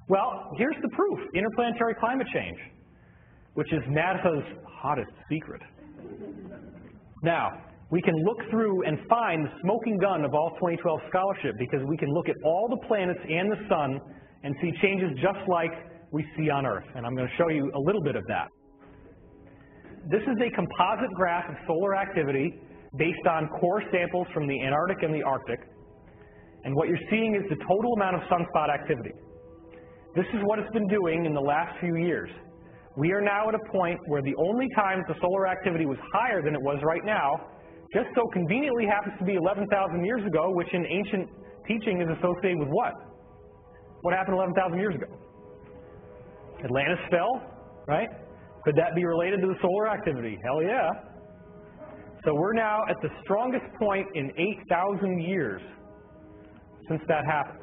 Well, here's the proof, interplanetary climate change, which is NASA's hottest secret. Now, we can look through and find the smoking gun of all 2012 scholarship because we can look at all the planets and the sun and see changes just like we see on Earth. And I'm going to show you a little bit of that. This is a composite graph of solar activity based on core samples from the Antarctic and the Arctic. And what you're seeing is the total amount of sunspot activity. This is what it's been doing in the last few years. We are now at a point where the only times the solar activity was higher than it was right now just so conveniently happens to be 11,000 years ago, which in ancient teaching is associated with what? What happened 11,000 years ago? Atlantis fell, right? Could that be related to the solar activity? Hell yeah. So we're now at the strongest point in 8,000 years since that happened.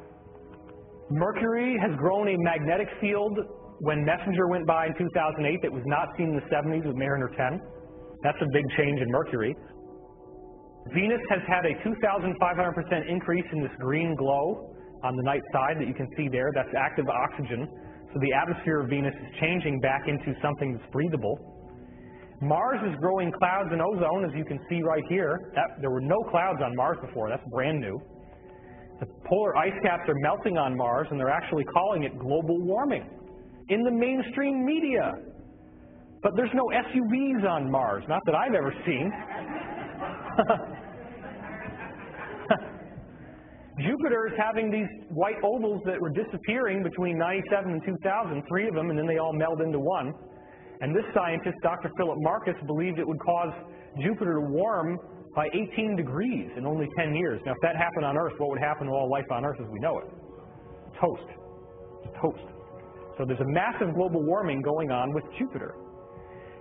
Mercury has grown a magnetic field when Messenger went by in 2008 that was not seen in the 70s with Mariner 10. That's a big change in Mercury. Venus has had a 2,500% increase in this green glow on the night side that you can see there. That's active oxygen. So the atmosphere of Venus is changing back into something that's breathable. Mars is growing clouds and ozone, as you can see right here. There were no clouds on Mars before. That's brand new. The polar ice caps are melting on Mars, and they're actually calling it global warming in the mainstream media. But there's no SUVs on Mars, not that I've ever seen. Jupiter is having these white ovals that were disappearing between 97 and 2000, 3 of them, and then they all meld into one. And this scientist, Dr. Philip Marcus, believed it would cause Jupiter to warm by 18 degrees in only 10 years. Now, if that happened on Earth, what would happen to all life on Earth as we know it? Toast. Toast. So there's a massive global warming going on with Jupiter.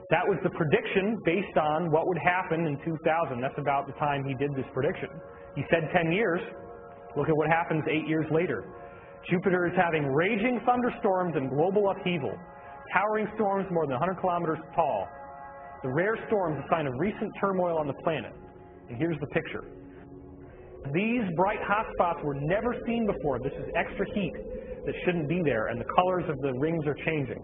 That was the prediction based on what would happen in 2000. That's about the time he did this prediction. He said 10 years. Look at what happens 8 years later. Jupiter is having raging thunderstorms and global upheaval. Towering storms more than 100 kilometers tall. The rare storms, a sign of recent turmoil on the planet. And here's the picture. These bright hotspots were never seen before. This is extra heat that shouldn't be there, and the colors of the rings are changing.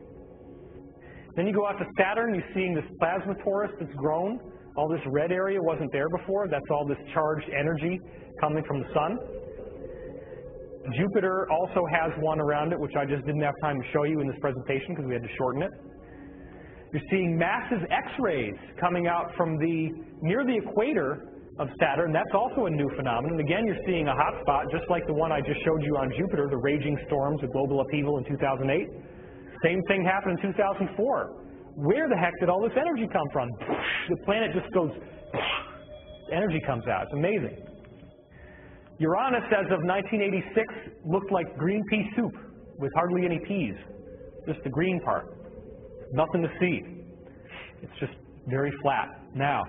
Then you go out to Saturn, you're seeing this plasma torus that's grown. All this red area wasn't there before. That's all this charged energy coming from the sun. Jupiter also has one around it, which I just didn't have time to show you in this presentation because we had to shorten it. You're seeing massive X-rays coming out from near the equator of Saturn. That's also a new phenomenon. Again, you're seeing a hot spot, just like the one I just showed you on Jupiter, the raging storms, the global upheaval in 2008. Same thing happened in 2004. Where the heck did all this energy come from? The planet just goes, energy comes out. It's amazing. Uranus, as of 1986, looked like green pea soup with hardly any peas. Just the green part. Nothing to see. It's just very flat. Now,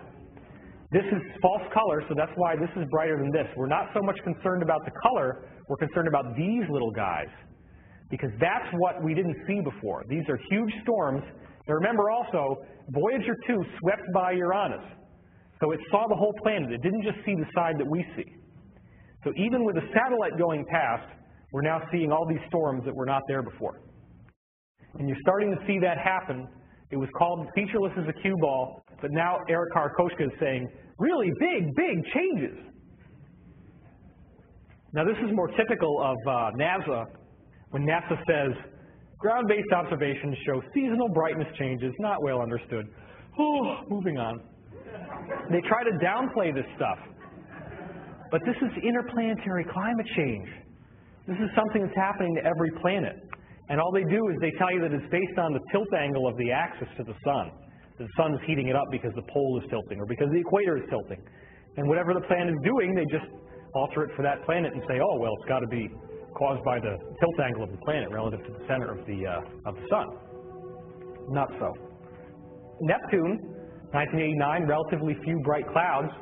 this is false color, so that's why this is brighter than this. We're not so much concerned about the color, we're concerned about these little guys. Because that's what we didn't see before. These are huge storms. Now remember also, Voyager 2 swept by Uranus. So it saw the whole planet. It didn't just see the side that we see. So even with a satellite going past, we're now seeing all these storms that were not there before. And you're starting to see that happen. It was called featureless as a cue ball, but now Eric Karkoshka is saying, really big changes. Now this is more typical of NASA, when NASA says, ground-based observations show seasonal brightness changes, not well understood. Oh, moving on. They try to downplay this stuff. But this is interplanetary climate change. This is something that's happening to every planet. And all they do is they tell you that it's based on the tilt angle of the axis to the sun. The sun is heating it up because the pole is tilting or because the equator is tilting. And whatever the planet is doing, they just alter it for that planet and say, oh, well, it's got to be caused by the tilt angle of the planet relative to the center of the sun. Not so. Neptune, 1989, relatively few bright clouds.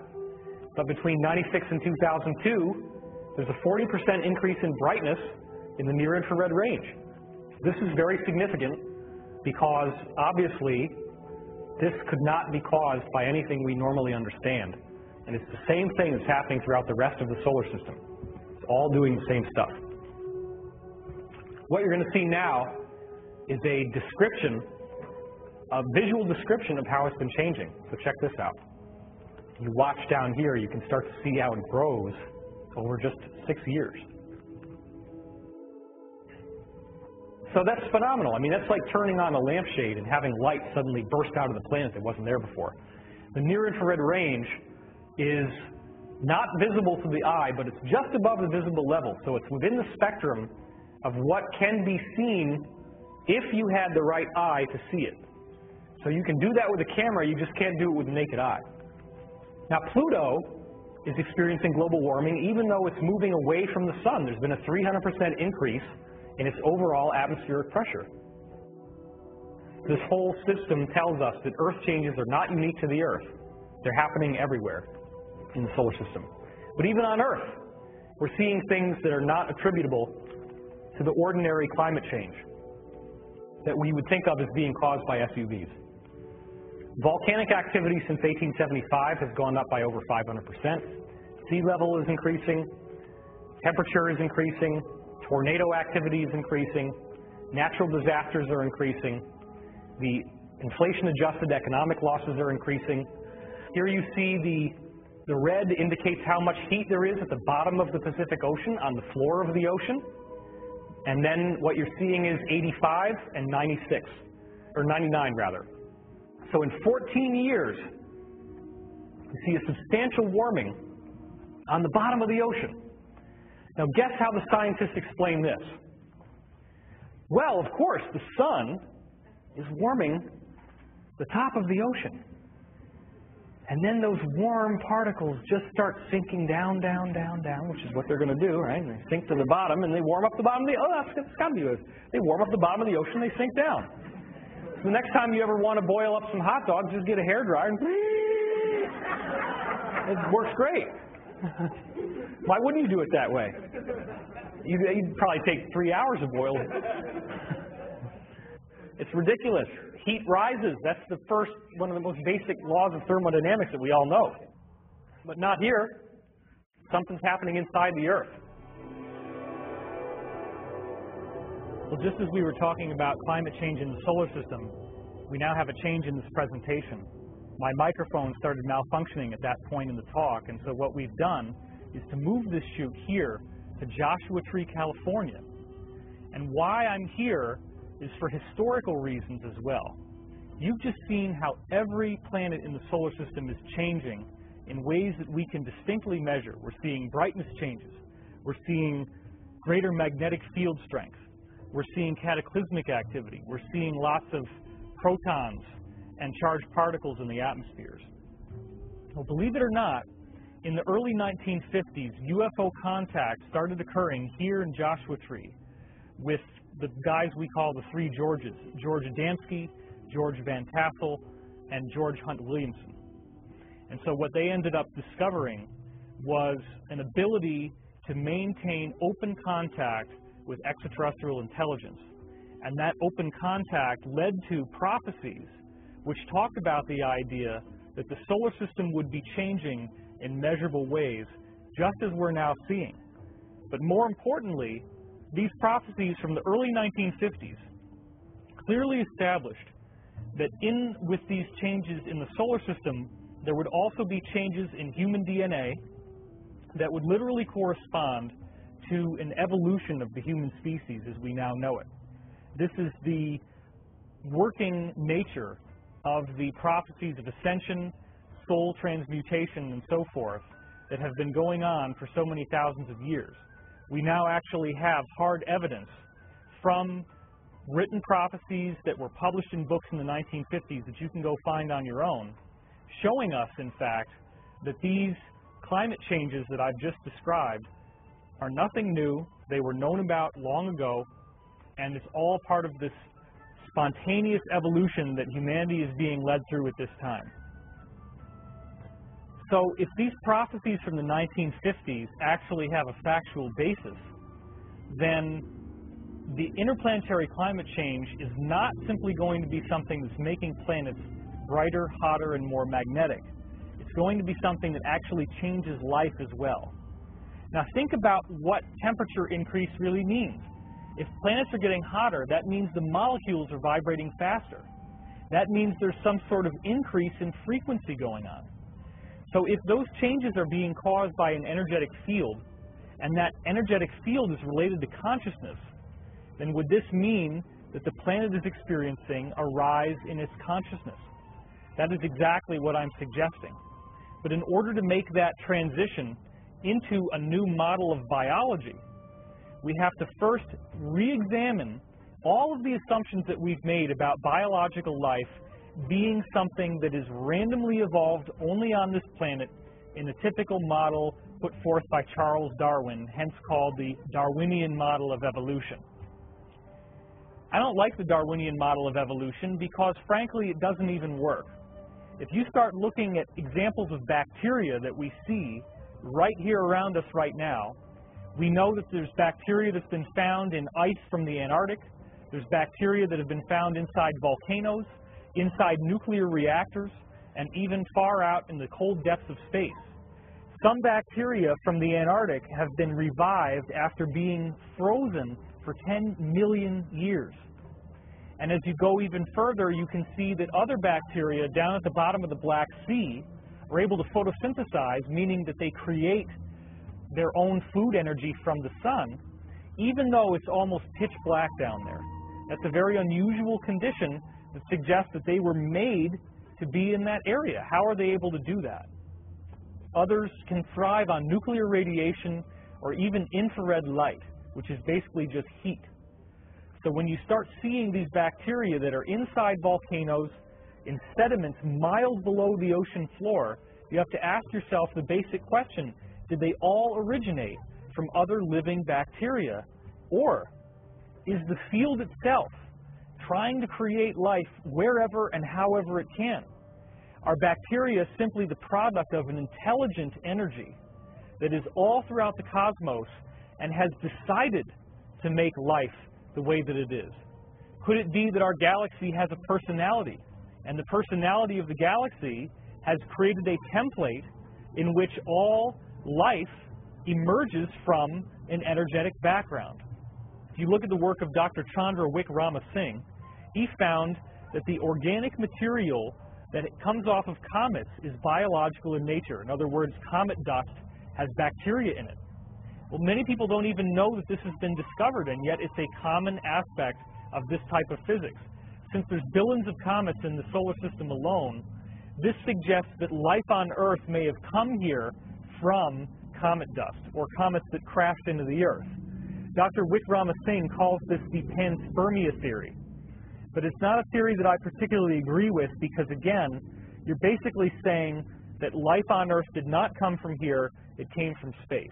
But between 96 and 2002, there's a 40% increase in brightness in the near-infrared range. This is very significant because, obviously, this could not be caused by anything we normally understand. And it's the same thing that's happening throughout the rest of the solar system. It's all doing the same stuff. What you're going to see now is a description, a visual description of how it's been changing. So check this out. You watch down here, you can start to see how it grows over just 6 years. So that's phenomenal. I mean, that's like turning on a lampshade and having light suddenly burst out of the planet that wasn't there before. The near-infrared range is not visible to the eye, but it's just above the visible level. So it's within the spectrum of what can be seen if you had the right eye to see it. So you can do that with a camera, you just can't do it with the naked eye. Now, Pluto is experiencing global warming even though it's moving away from the sun. There's been a 300% increase in its overall atmospheric pressure. This whole system tells us that Earth changes are not unique to the Earth. They're happening everywhere in the solar system. But even on Earth, we're seeing things that are not attributable to the ordinary climate change that we would think of as being caused by SUVs. Volcanic activity since 1875 has gone up by over 500%. Sea level is increasing. Temperature is increasing. Tornado activity is increasing. Natural disasters are increasing. The inflation-adjusted economic losses are increasing. Here you see the red indicates how much heat there is at the bottom of the Pacific Ocean, on the floor of the ocean. And then what you're seeing is 85 and 96, or 99 rather. So in 14 years, you see a substantial warming on the bottom of the ocean. Now guess how the scientists explain this? Well, of course, the sun is warming the top of the ocean. And then those warm particles just start sinking down, down, down, down, which is what they're going to do, right? And they sink to the bottom, and they warm up the bottom of the ocean. Oh, that's got to be it. They warm up the bottom of the ocean, they sink down. So the next time you ever want to boil up some hot dogs, just get a hairdryer and it works great. Why wouldn't you do it that way? You'd probably take 3 hours to boil it. It's ridiculous. Heat rises. That's the first, one of the most basic laws of thermodynamics that we all know. But not here. Something's happening inside the Earth. Well, just as we were talking about climate change in the solar system, we now have a change in this presentation. My microphone started malfunctioning at that point in the talk, and so what we've done is to move this shoot here to Joshua Tree, California. And why I'm here is for historical reasons as well. You've just seen how every planet in the solar system is changing in ways that we can distinctly measure. We're seeing brightness changes. We're seeing greater magnetic field strength. We're seeing cataclysmic activity. We're seeing lots of protons and charged particles in the atmospheres. Well, believe it or not, in the early 1950s, UFO contact started occurring here in Joshua Tree with the guys we call the three Georges, George Adamski, George Van Tassel, and George Hunt Williamson. And so what they ended up discovering was an ability to maintain open contact with extraterrestrial intelligence. And that open contact led to prophecies which talked about the idea that the solar system would be changing in measurable ways, just as we're now seeing. But more importantly, these prophecies from the early 1950s clearly established that with these changes in the solar system, there would also be changes in human DNA that would literally correspond to an evolution of the human species as we now know it. This is the working nature of the prophecies of ascension, soul transmutation, and so forth that have been going on for so many thousands of years. We now actually have hard evidence from written prophecies that were published in books in the 1950s that you can go find on your own, showing us, in fact, that these climate changes that I've just described are nothing new. They were known about long ago, and it's all part of this spontaneous evolution that humanity is being led through at this time. So if these prophecies from the 1950s actually have a factual basis, then the interplanetary climate change is not simply going to be something that's making planets brighter, hotter, and more magnetic. It's going to be something that actually changes life as well. Now think about what temperature increase really means. If planets are getting hotter, that means the molecules are vibrating faster. That means there's some sort of increase in frequency going on. So if those changes are being caused by an energetic field, and that energetic field is related to consciousness, then would this mean that the planet is experiencing a rise in its consciousness? That is exactly what I'm suggesting. But in order to make that transition into a new model of biology, we have to first re-examine all of the assumptions that we've made about biological life being something that is randomly evolved only on this planet in a typical model put forth by Charles Darwin, hence called the Darwinian model of evolution. I don't like the Darwinian model of evolution because, frankly, it doesn't even work. If you start looking at examples of bacteria that we see right here around us right now, we know that there's bacteria that's been found in ice from the Antarctic. There's bacteria that have been found inside volcanoes, inside nuclear reactors, and even far out in the cold depths of space. Some bacteria from the Antarctic have been revived after being frozen for 10 million years. And as you go even further, you can see that other bacteria down at the bottom of the Black Sea are able to photosynthesize, meaning that they create their own food energy from the sun, even though it's almost pitch black down there. That's a very unusual condition that suggests that they were made to be in that area. How are they able to do that? Others can thrive on nuclear radiation or even infrared light, which is basically just heat. So when you start seeing these bacteria that are inside volcanoes, in sediments miles below the ocean floor, you have to ask yourself the basic question, did they all originate from other living bacteria? Or is the field itself trying to create life wherever and however it can? Are bacteria simply the product of an intelligent energy that is all throughout the cosmos and has decided to make life the way that it is? Could it be that our galaxy has a personality, and the personality of the galaxy has created a template in which all life emerges from an energetic background? If you look at the work of Dr. Chandra Wickrama Singh, he found that the organic material that comes off of comets is biological in nature. In other words, comet dust has bacteria in it. Well, many people don't even know that this has been discovered, and yet it's a common aspect of this type of physics. Since there's billions of comets in the solar system alone, this suggests that life on Earth may have come here from comet dust, or comets that crashed into the Earth. Dr. Wickrama Singh calls this the panspermia theory. But it's not a theory that I particularly agree with because, again, you're basically saying that life on Earth did not come from here, it came from space.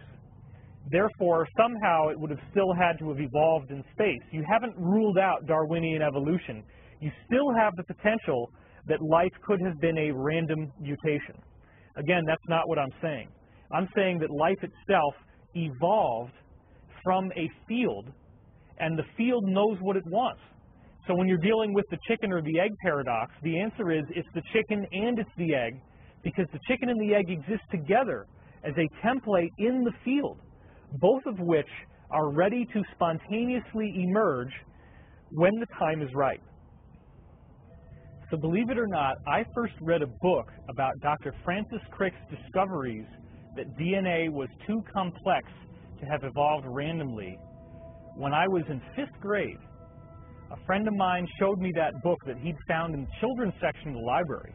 Therefore, somehow it would have still had to have evolved in space. You haven't ruled out Darwinian evolution. You still have the potential that life could have been a random mutation. Again, that's not what I'm saying. I'm saying that life itself evolved from a field, and the field knows what it wants. So when you're dealing with the chicken or the egg paradox, the answer is it's the chicken and it's the egg, because the chicken and the egg exist together as a template in the field, both of which are ready to spontaneously emerge when the time is right. So believe it or not, I first read a book about Dr. Francis Crick's discoveries that DNA was too complex to have evolved randomly when I was in 5th grade. A friend of mine showed me that book that he'd found in the children's section of the library.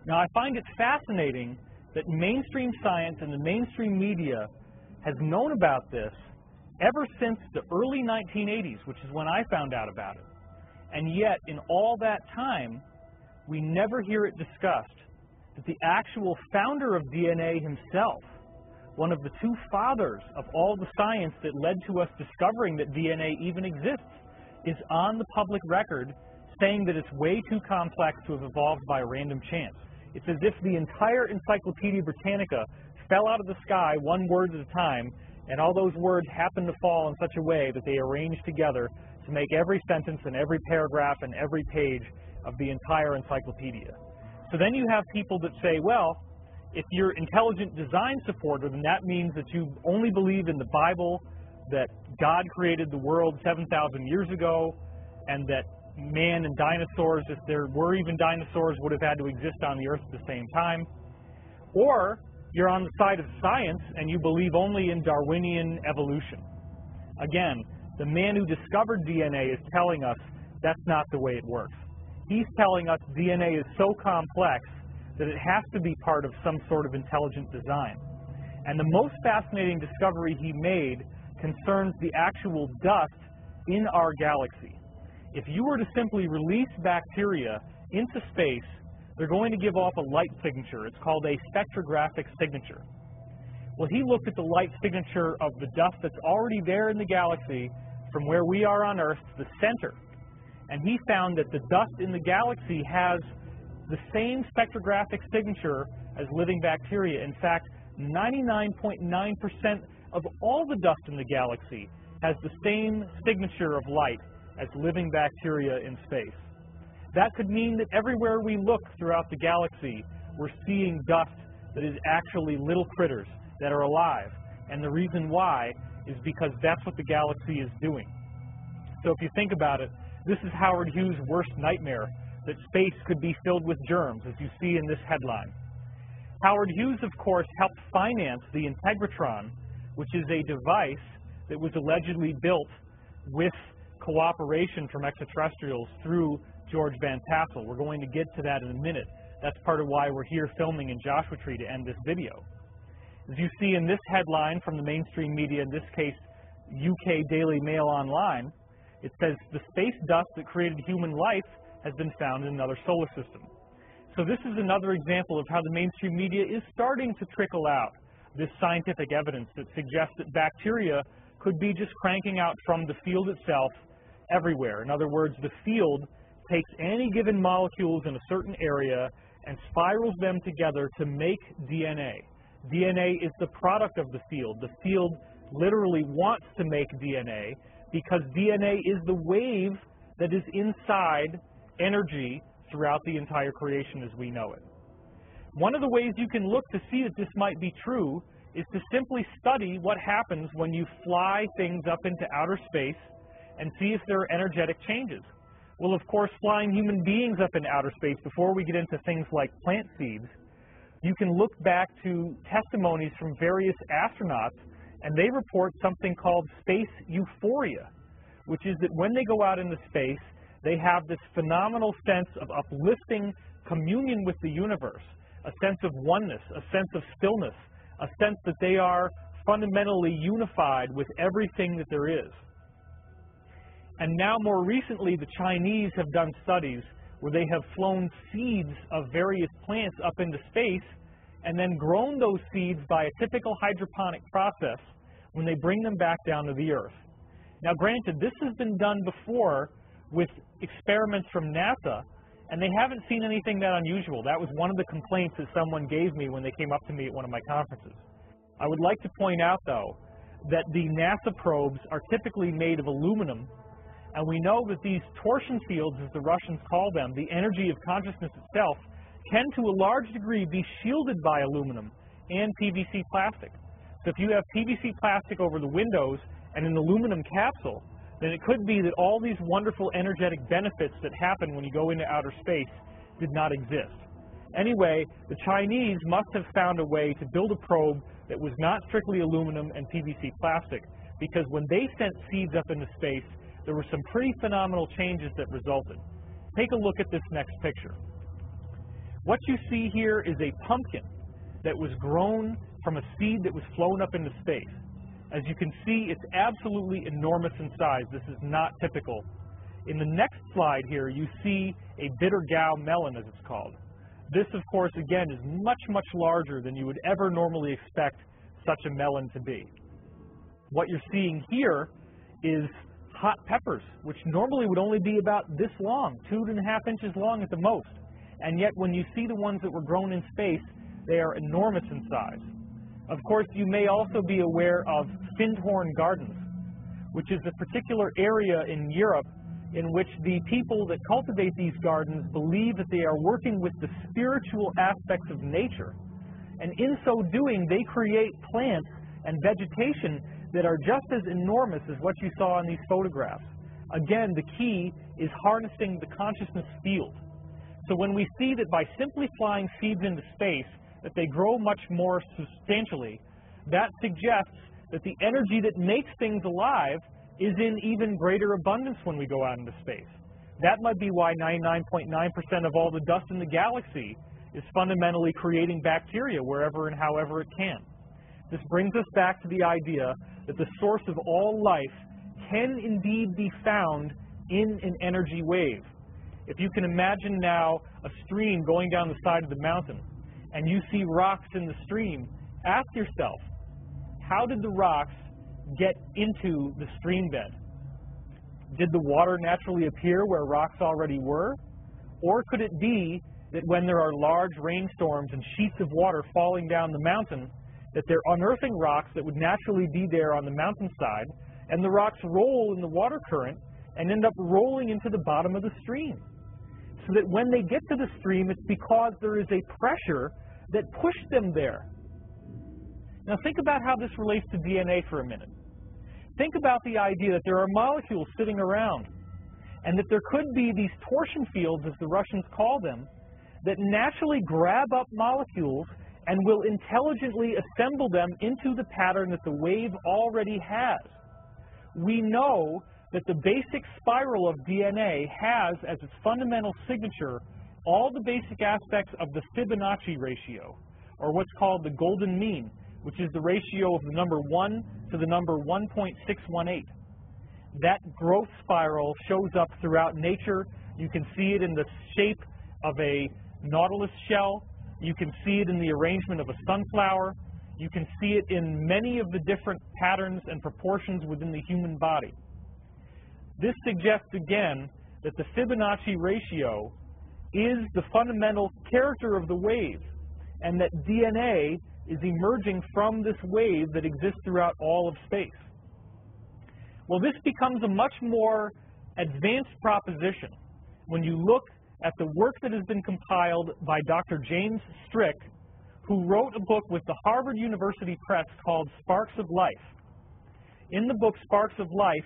Now, I find it fascinating that mainstream science and the mainstream media has known about this ever since the early 1980s, which is when I found out about it. And yet, in all that time, we never hear it discussed that the actual founder of DNA himself, one of the two fathers of all the science that led to us discovering that DNA even exists, is on the public record saying that it's way too complex to have evolved by random chance. It's as if the entire Encyclopedia Britannica fell out of the sky one word at a time, and all those words happened to fall in such a way that they arranged together to make every sentence and every paragraph and every page of the entire encyclopedia. So then you have people that say, well, if you're intelligent design supporter, then that means that you only believe in the Bible, that God created the world 7,000 years ago, and that man and dinosaurs, if there were even dinosaurs, would have had to exist on the Earth at the same time. Or you're on the side of science and you believe only in Darwinian evolution. Again, the man who discovered DNA is telling us that's not the way it works. He's telling us DNA is so complex that it has to be part of some sort of intelligent design. And the most fascinating discovery he made concerns the actual dust in our galaxy. If you were to simply release bacteria into space, they're going to give off a light signature. It's called a spectrographic signature. Well, he looked at the light signature of the dust that's already there in the galaxy from where we are on Earth to the center. And he found that the dust in the galaxy has the same spectrographic signature as living bacteria. In fact, 99.9% of all the dust in the galaxy has the same signature of light as living bacteria in space. That could mean that everywhere we look throughout the galaxy, we're seeing dust that is actually little critters that are alive. And the reason why is because that's what the galaxy is doing. So if you think about it, this is Howard Hughes' worst nightmare, that space could be filled with germs, as you see in this headline. Howard Hughes, of course, helped finance the Integratron, which is a device that was allegedly built with cooperation from extraterrestrials through George Van Tassel. We're going to get to that in a minute. That's part of why we're here filming in Joshua Tree to end this video. As you see in this headline from the mainstream media, in this case UK Daily Mail Online, it says the space dust that created human life has been found in another solar system. So this is another example of how the mainstream media is starting to trickle out this scientific evidence that suggests that bacteria could be just cranking out from the field itself everywhere. In other words, the field takes any given molecules in a certain area and spirals them together to make DNA. DNA is the product of the field. The field literally wants to make DNA because DNA is the wave that is inside energy throughout the entire creation as we know it. One of the ways you can look to see that this might be true is to simply study what happens when you fly things up into outer space and see if there are energetic changes. Well, of course, flying human beings up in outer space, before we get into things like plant seeds, you can look back to testimonies from various astronauts, and they report something called space euphoria, which is that when they go out into space, they have this phenomenal sense of uplifting communion with the universe, a sense of oneness, a sense of stillness, a sense that they are fundamentally unified with everything that there is. And now more recently, the Chinese have done studies where they have flown seeds of various plants up into space and then grown those seeds by a typical hydroponic process when they bring them back down to the Earth. Now granted, this has been done before with experiments from NASA, and they haven't seen anything that unusual. That was one of the complaints that someone gave me when they came up to me at one of my conferences. I would like to point out, though, that the NASA probes are typically made of aluminum, and we know that these torsion fields, as the Russians call them, the energy of consciousness itself, can to a large degree be shielded by aluminum and PVC plastic. So if you have PVC plastic over the windows and an aluminum capsule, then it could be that all these wonderful energetic benefits that happen when you go into outer space did not exist. Anyway, the Chinese must have found a way to build a probe that was not strictly aluminum and PVC plastic, because when they sent seeds up into space, there were some pretty phenomenal changes that resulted. Take a look at this next picture. What you see here is a pumpkin that was grown from a seed that was flown up into space. As you can see, it's absolutely enormous in size. This is not typical. In the next slide here, you see a bitter gao melon, as it's called. This, of course, again, is much, much larger than you would ever normally expect such a melon to be. What you're seeing here is hot peppers, which normally would only be about this long, 2.5 inches long at the most. And yet, when you see the ones that were grown in space, they are enormous in size. Of course, you may also be aware of Findhorn Gardens, which is a particular area in Europe in which the people that cultivate these gardens believe that they are working with the spiritual aspects of nature. And in so doing, they create plants and vegetation that are just as enormous as what you saw in these photographs. Again, the key is harnessing the consciousness field. So when we see that by simply flying seeds into space, that they grow much more substantially, that suggests that the energy that makes things alive is in even greater abundance when we go out into space. That might be why 99.9% of all the dust in the galaxy is fundamentally creating bacteria wherever and however it can. This brings us back to the idea that the source of all life can indeed be found in an energy wave. If you can imagine now a stream going down the side of the mountain, and you see rocks in the stream, ask yourself, how did the rocks get into the stream bed? Did the water naturally appear where rocks already were? Or could it be that when there are large rainstorms and sheets of water falling down the mountain, that they're unearthing rocks that would naturally be there on the mountainside, and the rocks roll in the water current and end up rolling into the bottom of the stream? So that when they get to the stream, it's because there is a pressure that pushed them there. Now think about how this relates to DNA for a minute. Think about the idea that there are molecules sitting around, and that there could be these torsion fields, as the Russians call them, that naturally grab up molecules and will intelligently assemble them into the pattern that the wave already has. We know that the basic spiral of DNA has as its fundamental signature all the basic aspects of the Fibonacci ratio, or what's called the golden mean, which is the ratio of the number 1 to the number 1.618. That growth spiral shows up throughout nature. You can see it in the shape of a nautilus shell. You can see it in the arrangement of a sunflower. You can see it in many of the different patterns and proportions within the human body. This suggests again that the Fibonacci ratio is the fundamental character of the wave, and that DNA is emerging from this wave that exists throughout all of space. Well, this becomes a much more advanced proposition when you look at the work that has been compiled by Dr. James Strick, who wrote a book with the Harvard University Press called Sparks of Life. In the book Sparks of Life,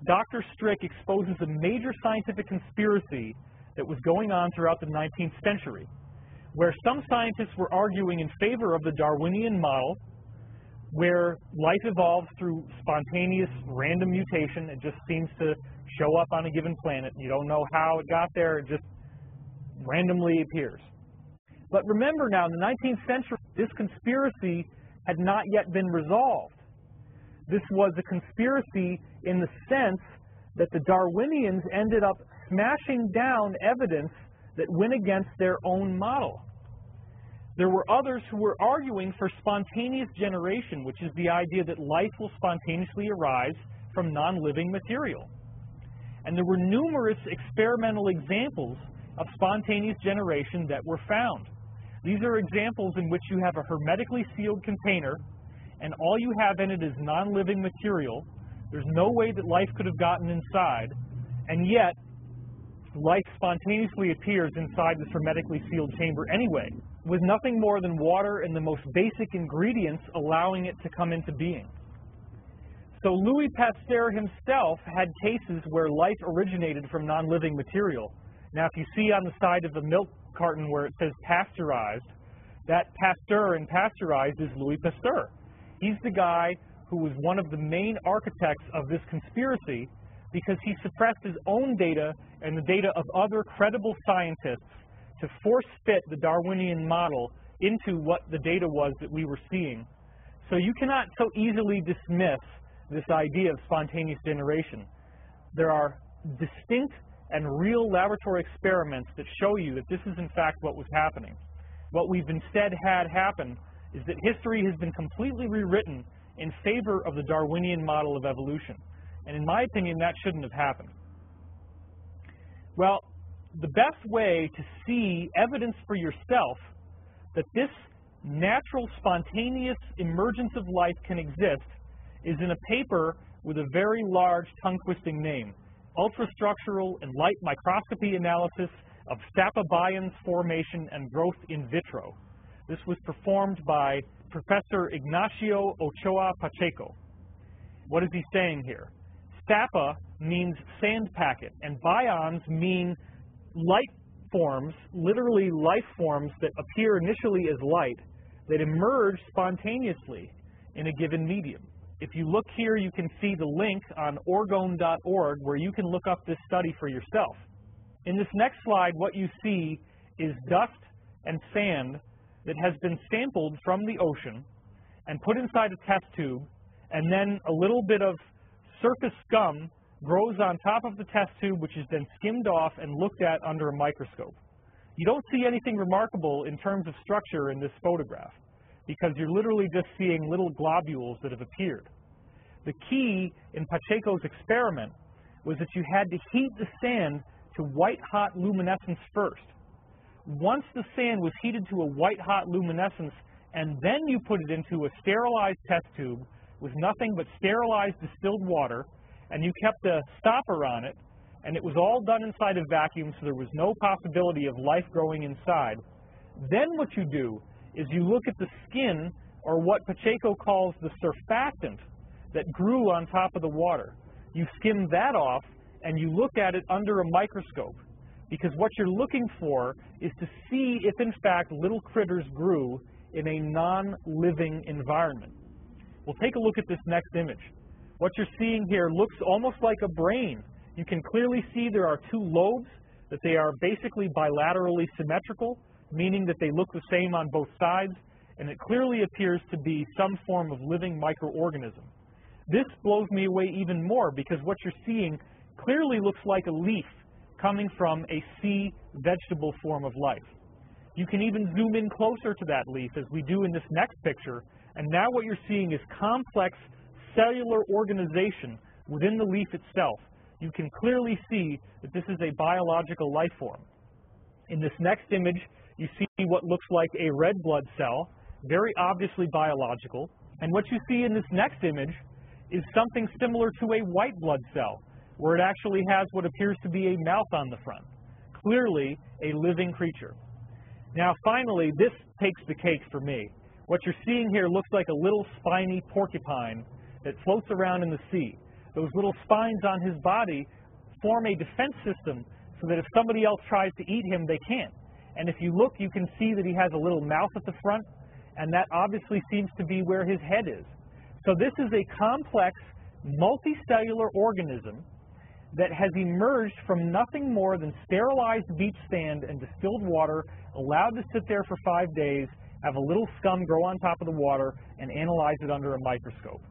Dr. Strick exposes a major scientific conspiracy that was going on throughout the 19th century, where some scientists were arguing in favor of the Darwinian model, where life evolves through spontaneous random mutation. It just seems to show up on a given planet. You don't know how it got there, it just randomly appears. But remember now, in the 19th century, this conspiracy had not yet been resolved. This was a conspiracy in the sense that the Darwinians ended up smashing down evidence that went against their own model. There were others who were arguing for spontaneous generation, which is the idea that life will spontaneously arise from non-living material. And there were numerous experimental examples of spontaneous generation that were found. These are examples in which you have a hermetically sealed container, and all you have in it is non-living material. There's no way that life could have gotten inside, and yet life spontaneously appears inside this hermetically sealed chamber anyway, with nothing more than water and the most basic ingredients allowing it to come into being. So Louis Pasteur himself had cases where life originated from non-living material. Now if you see on the side of the milk carton where it says pasteurized, that Pasteur and pasteurized is Louis Pasteur. He's the guy who was one of the main architects of this conspiracy because he suppressed his own data and the data of other credible scientists to force fit the Darwinian model into what the data was that we were seeing. So you cannot so easily dismiss this idea of spontaneous generation. There are distinct and real laboratory experiments that show you that this is in fact what was happening. What we've instead had happen is that history has been completely rewritten in favor of the Darwinian model of evolution. And in my opinion, that shouldn't have happened. Well, the best way to see evidence for yourself that this natural, spontaneous emergence of life can exist is in a paper with a very large tongue-twisting name, Ultrastructural and Light Microscopy Analysis of Sapobians Formation and Growth in Vitro. This was performed by Professor Ignacio Ochoa Pacheco. What is he saying here? Sappa means sand packet, and bions mean light forms, literally life forms that appear initially as light, that emerge spontaneously in a given medium. If you look here, you can see the link on orgone.org where you can look up this study for yourself. In this next slide, what you see is dust and sand that has been sampled from the ocean and put inside a test tube, and then a little bit of surface scum grows on top of the test tube, which is then skimmed off and looked at under a microscope. You don't see anything remarkable in terms of structure in this photograph, because you're literally just seeing little globules that have appeared. The key in Pacheco's experiment was that you had to heat the sand to white-hot luminescence first. Once the sand was heated to a white-hot luminescence, and then you put it into a sterilized test tube with nothing but sterilized distilled water, and you kept a stopper on it, and it was all done inside a vacuum, so there was no possibility of life growing inside. Then what you do is you look at the skin, or what Pacheco calls the surfactant, that grew on top of the water. You skim that off, and you look at it under a microscope, because what you're looking for is to see if in fact little critters grew in a non-living environment. We'll take a look at this next image. What you're seeing here looks almost like a brain. You can clearly see there are two lobes, that they are basically bilaterally symmetrical, meaning that they look the same on both sides, and it clearly appears to be some form of living microorganism. This blows me away even more, because what you're seeing clearly looks like a leaf coming from a sea vegetable form of life. You can even zoom in closer to that leaf, as we do in this next picture, and now what you're seeing is complex cellular organization within the leaf itself. You can clearly see that this is a biological life form. In this next image, you see what looks like a red blood cell, very obviously biological, and what you see in this next image is something similar to a white blood cell, where it actually has what appears to be a mouth on the front. Clearly a living creature. Now finally, this takes the cake for me. What you're seeing here looks like a little spiny porcupine that floats around in the sea. Those little spines on his body form a defense system so that if somebody else tries to eat him, they can't. And if you look, you can see that he has a little mouth at the front, and that obviously seems to be where his head is. So this is a complex, multicellular organism that has emerged from nothing more than sterilized beach sand and distilled water, allowed to sit there for 5 days, have a little scum grow on top of the water, and analyze it under a microscope.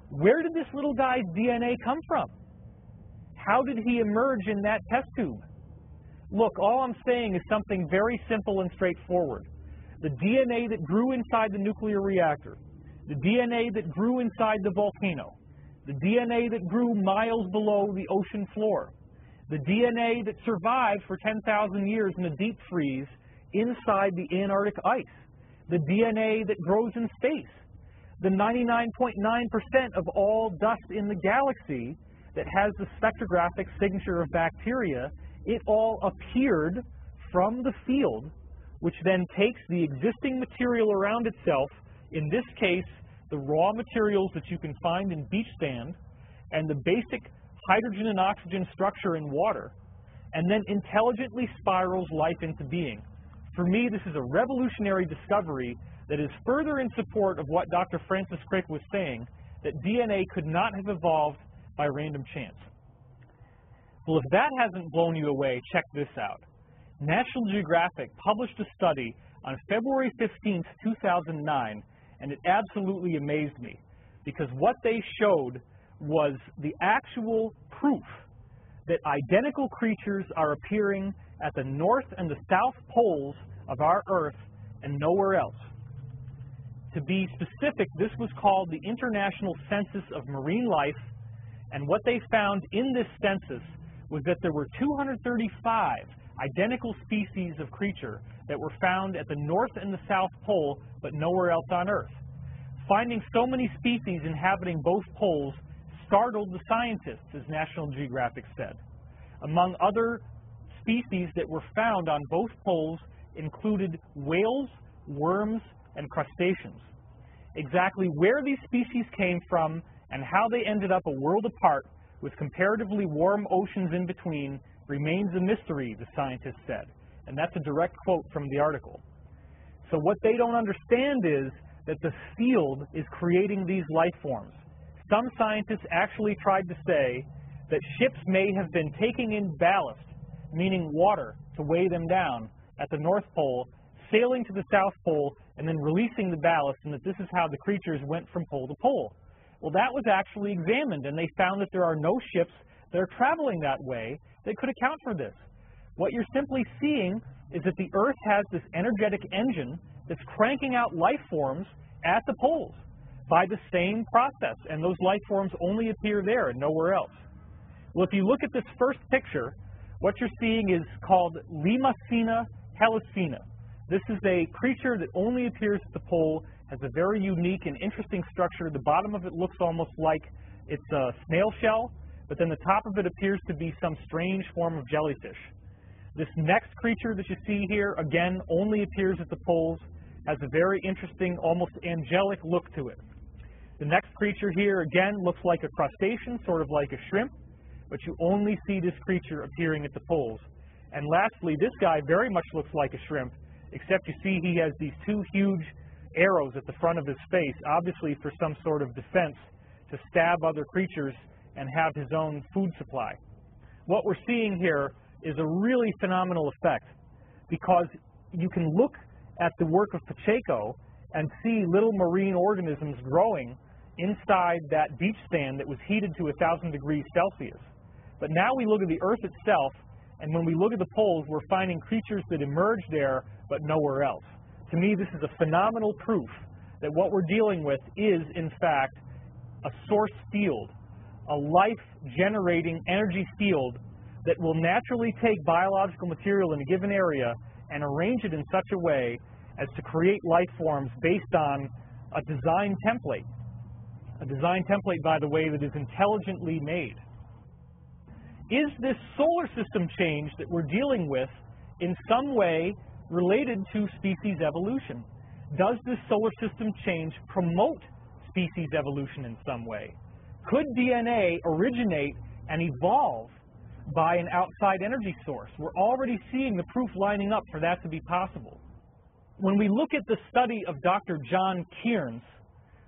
Where did this little guy's DNA come from? How did he emerge in that test tube? Look, all I'm saying is something very simple and straightforward. The DNA that grew inside the nuclear reactor, the DNA that grew inside the volcano, the DNA that grew miles below the ocean floor, the DNA that survived for 10,000 years in a deep freeze inside the Antarctic ice, the DNA that grows in space, the 99.9% of all dust in the galaxy that has the spectrographic signature of bacteria, it all appeared from the field, which then takes the existing material around itself, in this case, the raw materials that you can find in beach sand, and the basic hydrogen and oxygen structure in water, and then intelligently spirals life into being. For me, this is a revolutionary discovery that is further in support of what Dr. Francis Crick was saying, that DNA could not have evolved by random chance. Well, if that hasn't blown you away, check this out. National Geographic published a study on February 15th, 2009, and it absolutely amazed me, because what they showed was the actual proof that identical creatures are appearing at the north and the south poles of our Earth and nowhere else. To be specific, this was called the International Census of Marine Life, and what they found in this census was that there were 235 identical species of creature that were found at the north and the south pole, but nowhere else on Earth. Finding so many species inhabiting both poles startled the scientists, as National Geographic said. Among other species that were found on both poles included whales, worms, and crustaceans. Exactly where these species came from and how they ended up a world apart with comparatively warm oceans in between remains a mystery, the scientists said. And that's a direct quote from the article. So what they don't understand is that the field is creating these life forms. Some scientists actually tried to say that ships may have been taking in ballast, meaning water, to weigh them down at the North Pole, sailing to the South Pole, and then releasing the ballast, and that this is how the creatures went from pole to pole. Well, that was actually examined, and they found that there are no ships that are traveling that way that could account for this. What you're simply seeing is that the Earth has this energetic engine that's cranking out life forms at the poles by the same process, and those life forms only appear there and nowhere else. Well, if you look at this first picture, what you're seeing is called Limacina helicina. This is a creature that only appears at the pole, has a very unique and interesting structure. The bottom of it looks almost like it's a snail shell, but then the top of it appears to be some strange form of jellyfish. This next creature that you see here, again, only appears at the poles, has a very interesting, almost angelic look to it. The next creature here, again, looks like a crustacean, sort of like a shrimp, but you only see this creature appearing at the poles. And lastly, this guy very much looks like a shrimp, except you see he has these two huge arrows at the front of his face, obviously for some sort of defense to stab other creatures and have his own food supply. What we're seeing here is a really phenomenal effect, because you can look at the work of Pacheco and see little marine organisms growing inside that beach sand that was heated to 1,000 degrees Celsius. But now we look at the Earth itself, and when we look at the poles, we're finding creatures that emerge there but nowhere else. To me, this is a phenomenal proof that what we're dealing with is, in fact, a source field, a life-generating energy field that will naturally take biological material in a given area and arrange it in such a way as to create life forms based on a design template. A design template, by the way, that is intelligently made. Is this solar system change that we're dealing with in some way related to species evolution? Does this solar system change promote species evolution in some way? Could DNA originate and evolve by an outside energy source? We're already seeing the proof lining up for that to be possible. When we look at the study of Dr. John Kearns,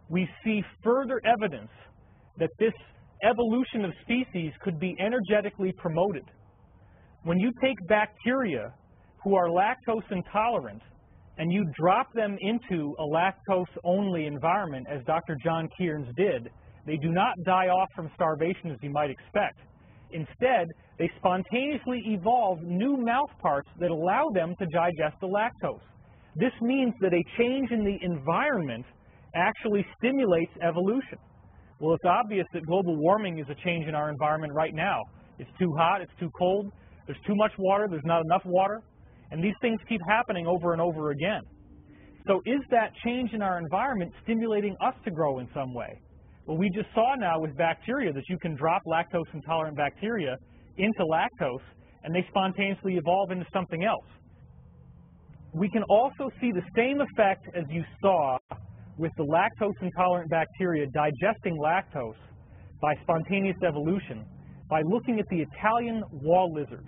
we see further evidence that this evolution of species could be energetically promoted. When you take bacteria who are lactose intolerant and you drop them into a lactose-only environment, as Dr. John Kearns did, they do not die off from starvation as you might expect. Instead, they spontaneously evolve new mouth parts that allow them to digest the lactose. This means that a change in the environment actually stimulates evolution. Well, it's obvious that global warming is a change in our environment right now. It's too hot, it's too cold, there's too much water, there's not enough water, and these things keep happening over and over again. So is that change in our environment stimulating us to grow in some way? Well, we just saw now with bacteria that you can drop lactose-intolerant bacteria into lactose, and they spontaneously evolve into something else. We can also see the same effect as you saw with the lactose-intolerant bacteria digesting lactose by spontaneous evolution by looking at the Italian wall lizard.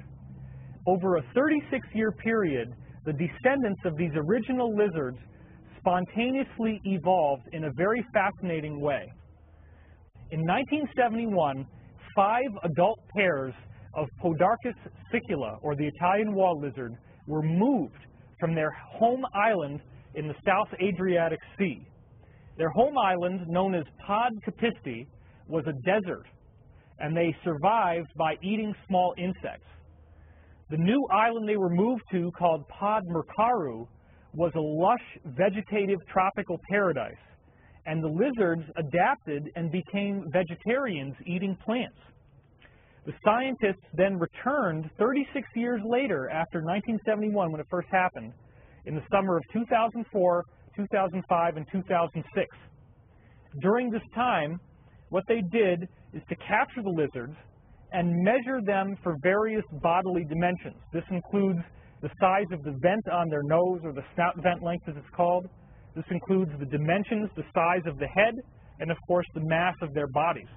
Over a 36-year period, the descendants of these original lizards spontaneously evolved in a very fascinating way. In 1971, 5 adult pairs of Podarcus sicula, or the Italian wall lizard, were moved from their home island in the South Adriatic Sea. Their home island, known as Pod Capisti, was a desert, and they survived by eating small insects. The new island they were moved to, called Pod Mercaru, was a lush vegetative tropical paradise, and the lizards adapted and became vegetarians eating plants. The scientists then returned 36 years later, after 1971 when it first happened, in the summer of 2004, 2005, and 2006. During this time, what they did is to capture the lizards and measure them for various bodily dimensions. This includes the size of the vent on their nose, or the snout vent length as it's called. This includes the dimensions, the size of the head, and of course the mass of their bodies.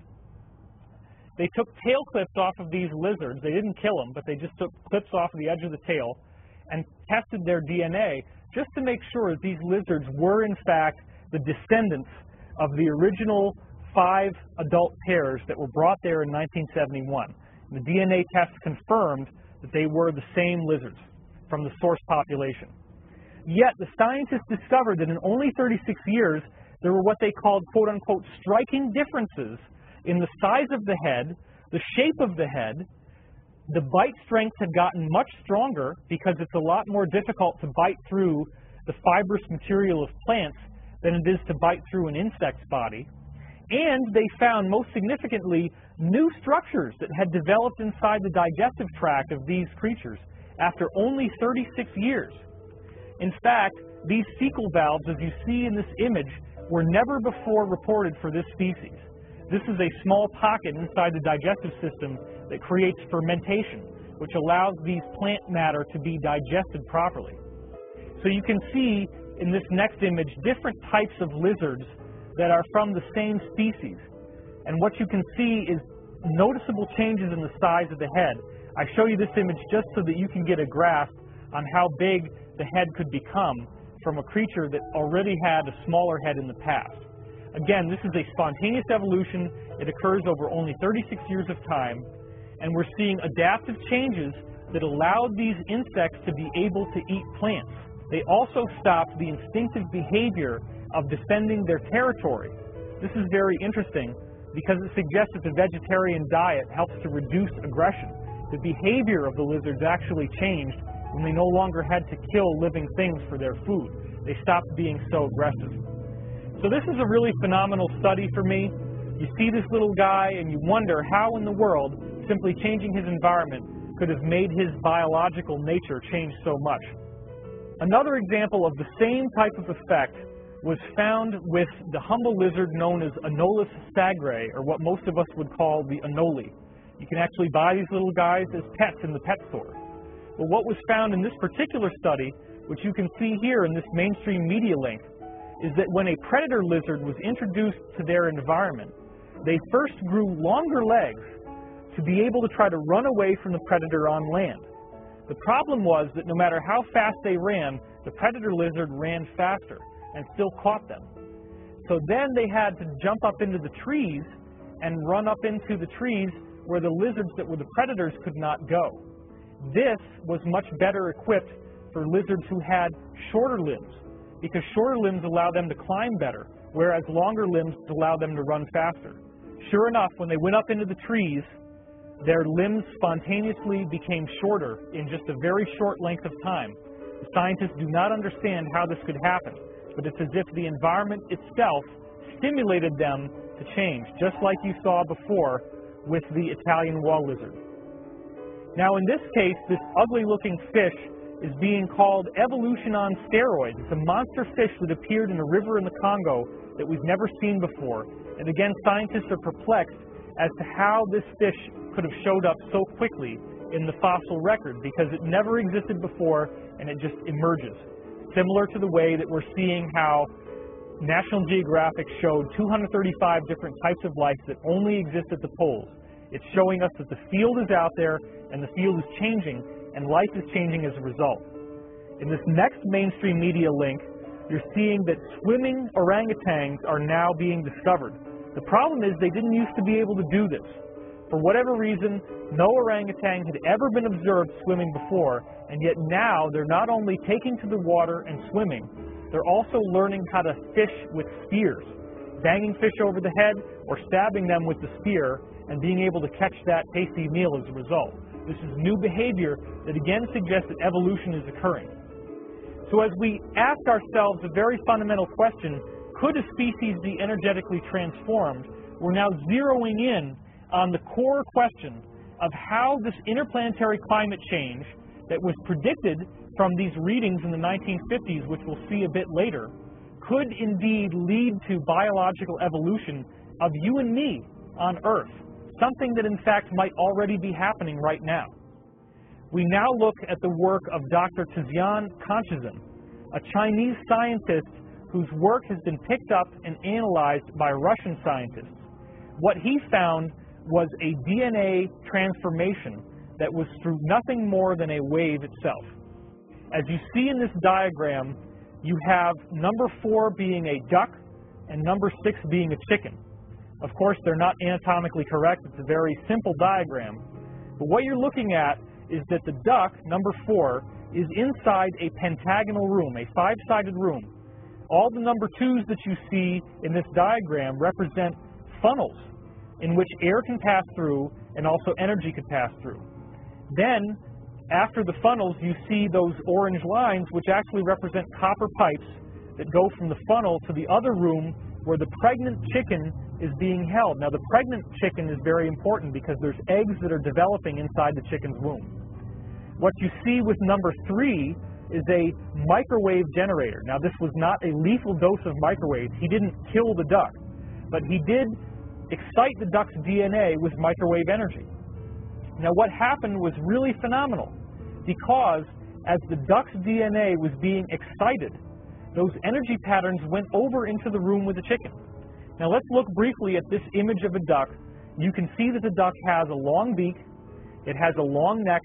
They took tail clips off of these lizards. They didn't kill them, but they just took clips off the edge of the tail and tested their DNA just to make sure that these lizards were in fact the descendants of the original 5 adult pairs that were brought there in 1971. The DNA tests confirmed that they were the same lizards from the source population. Yet the scientists discovered that in only 36 years there were what they called quote-unquote striking differences in the size of the head, the shape of the head. The bite strength had gotten much stronger because it's a lot more difficult to bite through the fibrous material of plants than it is to bite through an insect's body. And they found, most significantly, new structures that had developed inside the digestive tract of these creatures after only 36 years. In fact, these cecal valves, as you see in this image, were never before reported for this species. This is a small pocket inside the digestive system that creates fermentation, which allows these plant matter to be digested properly. So you can see in this next image different types of lizards that are from the same species. And what you can see is noticeable changes in the size of the head. I show you this image just so that you can get a grasp on how big the head could become from a creature that already had a smaller head in the past. Again, this is a spontaneous evolution. It occurs over only 36 years of time, and we're seeing adaptive changes that allowed these insects to be able to eat plants. They also stopped the instinctive behavior of defending their territory. This is very interesting because it suggests that the vegetarian diet helps to reduce aggression. The behavior of the lizards actually changed when they no longer had to kill living things for their food. They stopped being so aggressive. So this is a really phenomenal study for me. You see this little guy and you wonder how in the world simply changing his environment could have made his biological nature change so much. Another example of the same type of effect was found with the humble lizard known as Anolis sagre, or what most of us would call the anole. You can actually buy these little guys as pets in the pet store. But what was found in this particular study, which you can see here in this mainstream media link, is that when a predator lizard was introduced to their environment, they first grew longer legs to be able to try to run away from the predator on land. The problem was that no matter how fast they ran, the predator lizard ran faster and still caught them. So then they had to jump up into the trees and run up into the trees where the lizards that were the predators could not go. This was much better equipped for lizards who had shorter limbs, because shorter limbs allow them to climb better, whereas longer limbs allow them to run faster. Sure enough, when they went up into the trees, their limbs spontaneously became shorter in just a very short length of time. The scientists do not understand how this could happen, but it's as if the environment itself stimulated them to change, just like you saw before with the Italian wall lizard. Now in this case, this ugly-looking fish is being called evolution on steroids. It's a monster fish that appeared in a river in the Congo that we've never seen before. And again, scientists are perplexed as to how this fish could have showed up so quickly in the fossil record, because it never existed before and it just emerges. Similar to the way that we're seeing how National Geographic showed 235 different types of life that only exist at the poles. It's showing us that the field is out there and the field is changing and life is changing as a result. In this next mainstream media link, you're seeing that swimming orangutans are now being discovered. The problem is they didn't used to be able to do this. For whatever reason, no orangutan had ever been observed swimming before, and yet now they're not only taking to the water and swimming, they're also learning how to fish with spears, banging fish over the head or stabbing them with the spear and being able to catch that tasty meal as a result. This is new behavior that again suggests that evolution is occurring. So as we ask ourselves a very fundamental question, could a species be energetically transformed? We're now zeroing in on the core question of how this interplanetary climate change that was predicted from these readings in the 1950s, which we'll see a bit later, could indeed lead to biological evolution of you and me on Earth, something that in fact might already be happening right now. We now look at the work of Dr. Tizian Kanchizan, a Chinese scientist whose work has been picked up and analyzed by Russian scientists. What he found was a DNA transformation that was through nothing more than a wave itself. As you see in this diagram, you have number 4 being a duck and number 6 being a chicken. Of course, they're not anatomically correct. It's a very simple diagram. But what you're looking at is that the duck, number 4, is inside a pentagonal room, a 5-sided room. All the number 2s that you see in this diagram represent funnels in which air can pass through and also energy can pass through. Then, after the funnels, you see those orange lines which actually represent copper pipes that go from the funnel to the other room where the pregnant chicken is being held. Now, the pregnant chicken is very important because there's eggs that are developing inside the chicken's womb. What you see with number 3 is a microwave generator. Now, this was not a lethal dose of microwaves. He didn't kill the duck, but he did excite the duck's DNA with microwave energy. Now, what happened was really phenomenal because as the duck's DNA was being excited, those energy patterns went over into the room with the chicken. Now, let's look briefly at this image of a duck. You can see that the duck has a long beak, it has a long neck,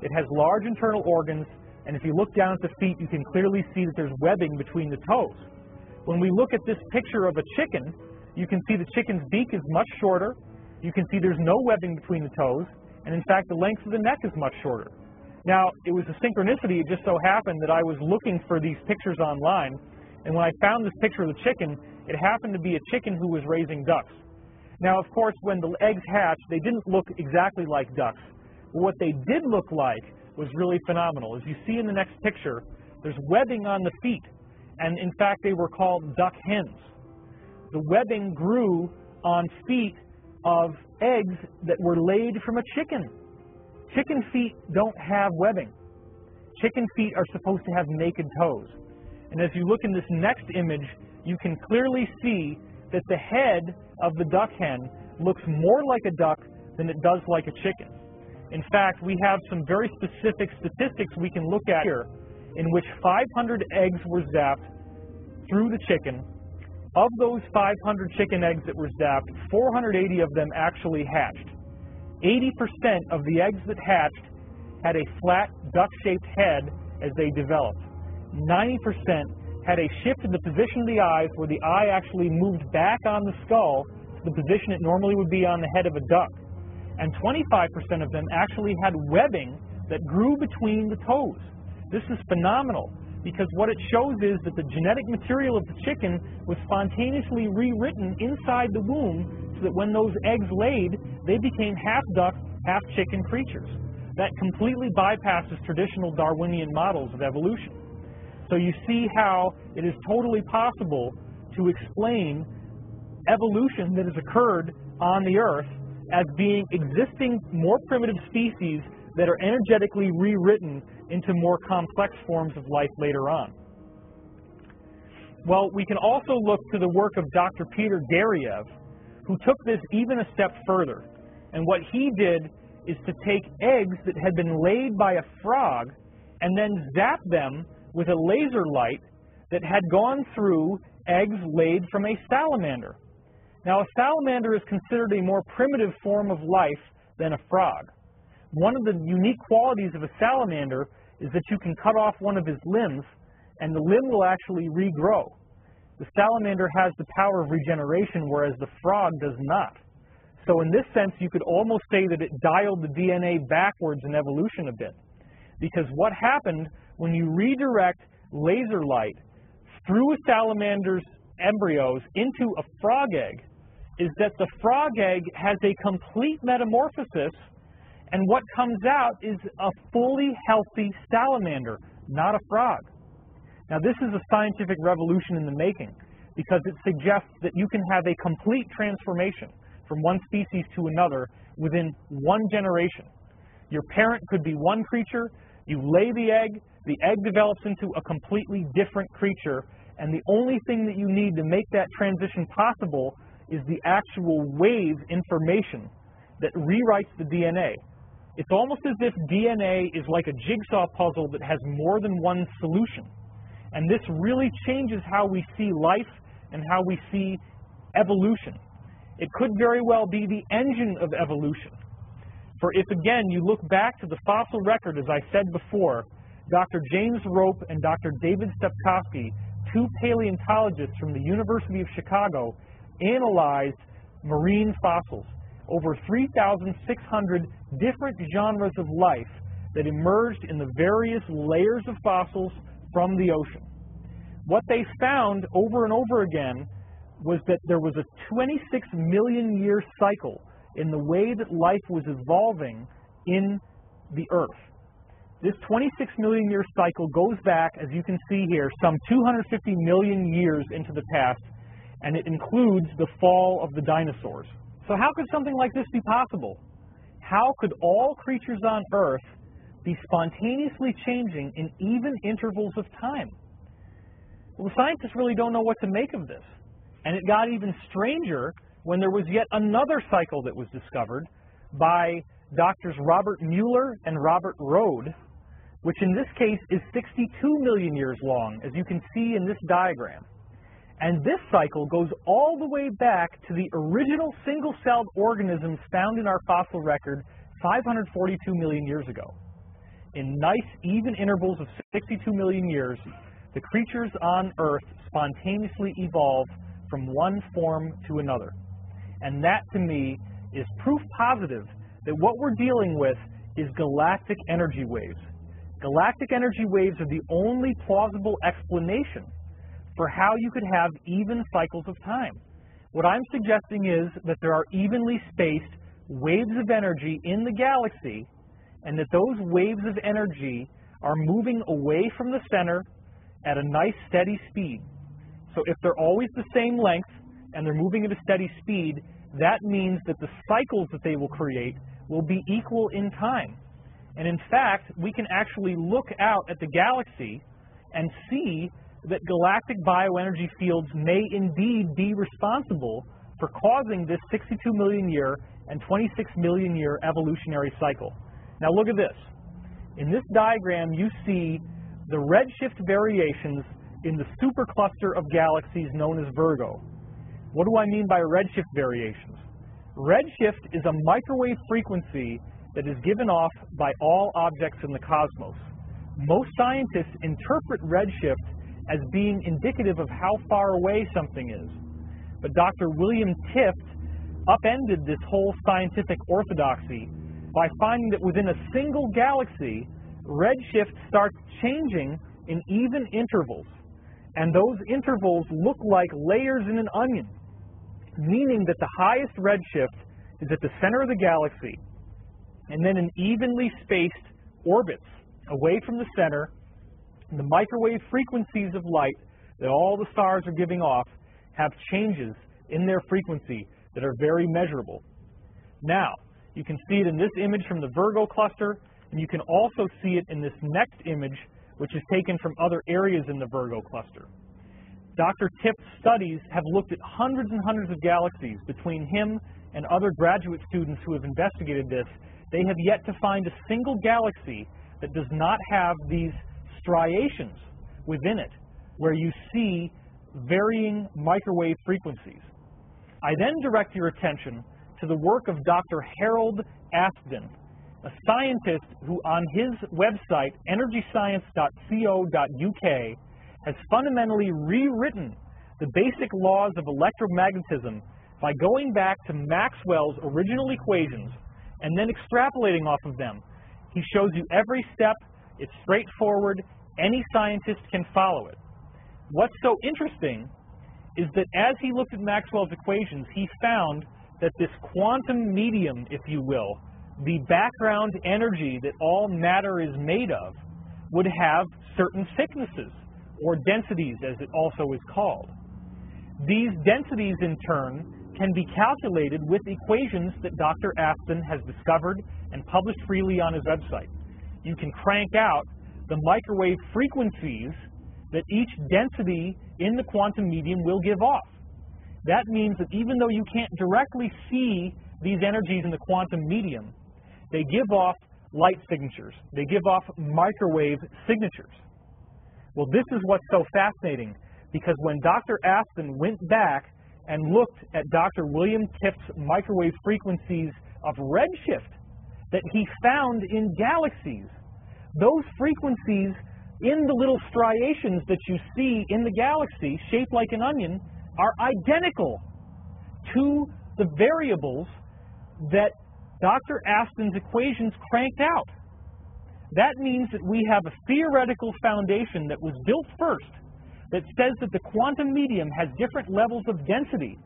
it has large internal organs, and if you look down at the feet, you can clearly see that there's webbing between the toes. When we look at this picture of a chicken, you can see the chicken's beak is much shorter, you can see there's no webbing between the toes, and in fact the length of the neck is much shorter. Now, it was a synchronicity. It just so happened that I was looking for these pictures online, and when I found this picture of the chicken, it happened to be a chicken who was raising ducks. Now, of course, when the eggs hatched, they didn't look exactly like ducks. But what they did look like was really phenomenal. As you see in the next picture, there's webbing on the feet, and in fact they were called duck hens. The webbing grew on feet of eggs that were laid from a chicken. Chicken feet don't have webbing. Chicken feet are supposed to have naked toes. And as you look in this next image, you can clearly see that the head of the duck hen looks more like a duck than it does like a chicken. In fact, we have some very specific statistics we can look at here in which 500 eggs were zapped through the chicken. Of those 500 chicken eggs that were zapped, 480 of them actually hatched. 80% of the eggs that hatched had a flat duck-shaped head as they developed. 90% had a shift in the position of the eyes where the eye actually moved back on the skull to the position it normally would be on the head of a duck. And 25% of them actually had webbing that grew between the toes. This is phenomenal because what it shows is that the genetic material of the chicken was spontaneously rewritten inside the womb so that when those eggs laid, they became half duck, half chicken creatures. That completely bypasses traditional Darwinian models of evolution. So you see how it is totally possible to explain evolution that has occurred on the Earth as being existing more primitive species that are energetically rewritten into more complex forms of life later on. Well, we can also look to the work of Dr. Peter Garriev, who took this even a step further. And what he did is to take eggs that had been laid by a frog and then zap them with a laser light that had gone through eggs laid from a salamander. Now, a salamander is considered a more primitive form of life than a frog. One of the unique qualities of a salamander is that you can cut off one of his limbs and the limb will actually regrow. The salamander has the power of regeneration, whereas the frog does not. So in this sense, you could almost say that it dialed the DNA backwards in evolution a bit. Because what happened when you redirect laser light through a salamander's embryos into a frog egg is that the frog egg has a complete metamorphosis, and what comes out is a fully healthy salamander, not a frog. Now, this is a scientific revolution in the making because it suggests that you can have a complete transformation from one species to another within one generation. Your parent could be one creature, you lay the egg develops into a completely different creature, and the only thing that you need to make that transition possible is the actual wave information that rewrites the DNA. It's almost as if DNA is like a jigsaw puzzle that has more than one solution. And this really changes how we see life and how we see evolution. It could very well be the engine of evolution. For if, again, you look back to the fossil record, as I said before, Dr. James Rope and Dr. David Stepkowski, two paleontologists from the University of Chicago, analyzed marine fossils, over 3,600 different genres of life that emerged in the various layers of fossils from the ocean. What they found over and over again was that there was a 26 million year cycle in the way that life was evolving in the Earth. This 26 million year cycle goes back, as you can see here, some 250 million years into the past, and it includes the fall of the dinosaurs. So how could something like this be possible? How could all creatures on Earth be spontaneously changing in even intervals of time? Well, the scientists really don't know what to make of this. And it got even stranger when there was yet another cycle that was discovered by Doctors Robert Mueller and Robert Rode, which in this case is 62 million years long, as you can see in this diagram. And this cycle goes all the way back to the original single-celled organisms found in our fossil record 542 million years ago. In nice, even intervals of 62 million years, the creatures on Earth spontaneously evolve from one form to another. And that, to me, is proof positive that what we're dealing with is galactic energy waves. Galactic energy waves are the only plausible explanation for how you could have even cycles of time. What I'm suggesting is that there are evenly spaced waves of energy in the galaxy, and that those waves of energy are moving away from the center at a nice steady speed. So if they're always the same length and they're moving at a steady speed, that means that the cycles that they will create will be equal in time. And in fact, we can actually look out at the galaxy and see that galactic bioenergy fields may indeed be responsible for causing this 62 million year and 26 million year evolutionary cycle. Now look at this. In this diagram, you see the redshift variations in the supercluster of galaxies known as Virgo. What do I mean by redshift variations? Redshift is a microwave frequency that is given off by all objects in the cosmos. Most scientists interpret redshift as being indicative of how far away something is. But Dr. William Tift upended this whole scientific orthodoxy by finding that within a single galaxy, redshift starts changing in even intervals. And those intervals look like layers in an onion, meaning that the highest redshift is at the center of the galaxy, and then in evenly spaced orbits away from the center, the microwave frequencies of light that all the stars are giving off have changes in their frequency that are very measurable. Now, you can see it in this image from the Virgo cluster, and you can also see it in this next image, which is taken from other areas in the Virgo cluster. Dr. Tift's studies have looked at hundreds and hundreds of galaxies. Between him and other graduate students who have investigated this, they have yet to find a single galaxy that does not have these striations within it, where you see varying microwave frequencies. I then direct your attention to the work of Dr. Harold Aston, a scientist who on his website, energyscience.co.uk, has fundamentally rewritten the basic laws of electromagnetism by going back to Maxwell's original equations and then extrapolating off of them. He shows you every step. It's straightforward. Any scientist can follow it. What's so interesting is that as he looked at Maxwell's equations, he found that this quantum medium, if you will, the background energy that all matter is made of, would have certain thicknesses, or densities as it also is called. These densities, in turn, can be calculated with equations that Dr. Aston has discovered and published freely on his website. You can crank out the microwave frequencies that each density in the quantum medium will give off. That means that even though you can't directly see these energies in the quantum medium, they give off light signatures. They give off microwave signatures. Well, this is what's so fascinating, because when Dr. Aston went back and looked at Dr. William Tipps' microwave frequencies of redshift that he found in galaxies, those frequencies in the little striations that you see in the galaxy, shaped like an onion, are identical to the variables that Dr. Aston's equations cranked out. That means that we have a theoretical foundation that was built first that says that the quantum medium has different levels of density,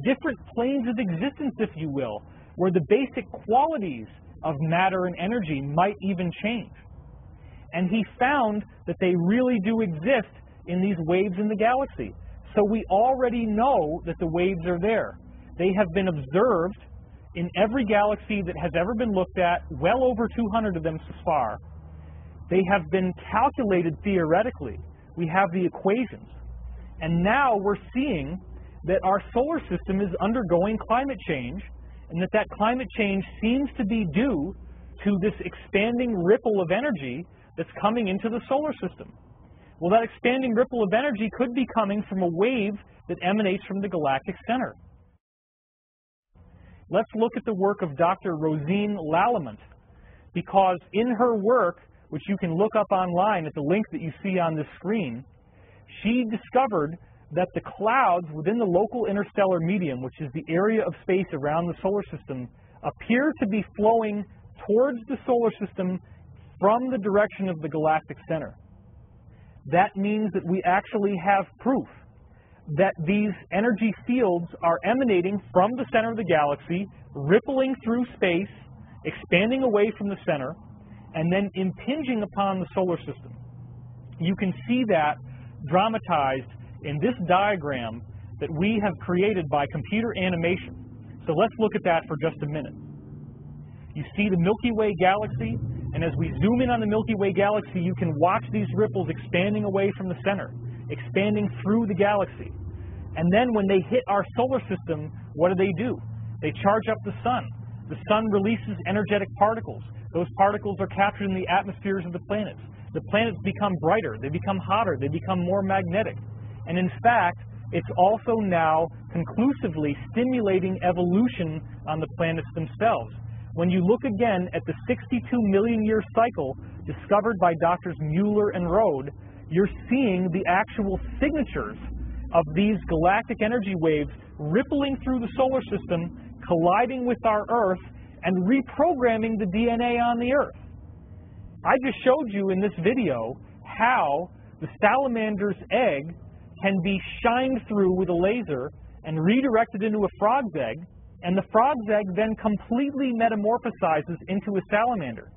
different planes of existence, if you will, where the basic qualities of matter and energy might even change. And he found that they really do exist in these waves in the galaxy. So we already know that the waves are there. They have been observed in every galaxy that has ever been looked at, well over 200 of them so far. They have been calculated theoretically. We have the equations. And now we're seeing that our solar system is undergoing climate change, and that climate change seems to be due to this expanding ripple of energy that's coming into the solar system. Well, that expanding ripple of energy could be coming from a wave that emanates from the galactic center. Let's look at the work of Dr. Rosine Lallement, because in her work, which you can look up online at the link that you see on this screen, she discovered that the clouds within the local interstellar medium, which is the area of space around the solar system, appear to be flowing towards the solar system from the direction of the galactic center. That means that we actually have proof that these energy fields are emanating from the center of the galaxy, rippling through space, expanding away from the center, and then impinging upon the solar system. You can see that dramatized in this diagram that we have created by computer animation. So let's look at that for just a minute. You see the Milky Way galaxy, and as we zoom in on the Milky Way galaxy, you can watch these ripples expanding away from the center, expanding through the galaxy. And then when they hit our solar system, what do? They charge up the sun. The sun releases energetic particles. Those particles are captured in the atmospheres of the planets. The planets become brighter, they become hotter, they become more magnetic. And in fact, it's also now conclusively stimulating evolution on the planets themselves. When you look again at the 62 million year cycle discovered by Drs. Mueller and Rode, you're seeing the actual signatures of these galactic energy waves rippling through the solar system, colliding with our Earth, and reprogramming the DNA on the Earth. I just showed you in this video how the salamander's egg can be shined through with a laser and redirected into a frog's egg, and the frog's egg then completely metamorphosizes into a salamander.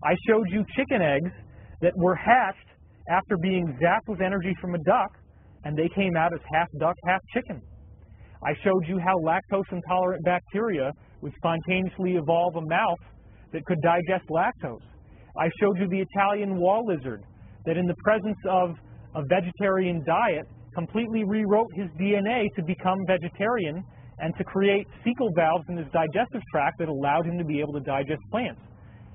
I showed you chicken eggs that were hatched after being zapped with energy from a duck, and they came out as half duck, half chicken. I showed you how lactose-intolerant bacteria would spontaneously evolve a mouth that could digest lactose. I showed you the Italian wall lizard that in the presence of a vegetarian diet completely rewrote his DNA to become vegetarian and to create cecal valves in his digestive tract that allowed him to be able to digest plants.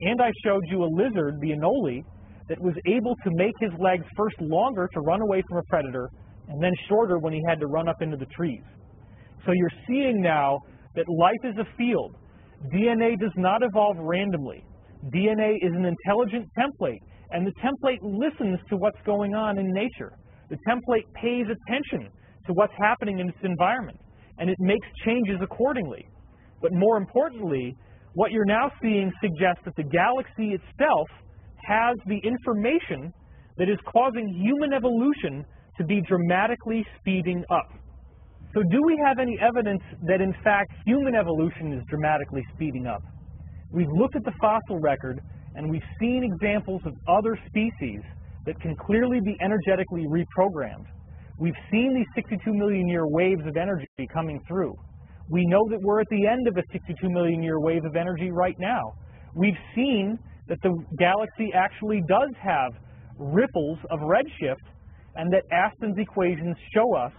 And I showed you a lizard, the anole, that was able to make his legs first longer to run away from a predator and then shorter when he had to run up into the trees. So you're seeing now that life is a field. DNA does not evolve randomly. DNA is an intelligent template, and the template listens to what's going on in nature. The template pays attention to what's happening in its environment, and it makes changes accordingly. But more importantly, what you're now seeing suggests that the galaxy itself has the information that is causing human evolution to be dramatically speeding up. So do we have any evidence that in fact human evolution is dramatically speeding up? We've looked at the fossil record and we've seen examples of other species that can clearly be energetically reprogrammed. We've seen these 62 million year waves of energy coming through. We know that we're at the end of a 62 million year wave of energy right now. We've seen that the galaxy actually does have ripples of redshift, and that Aston's equations show us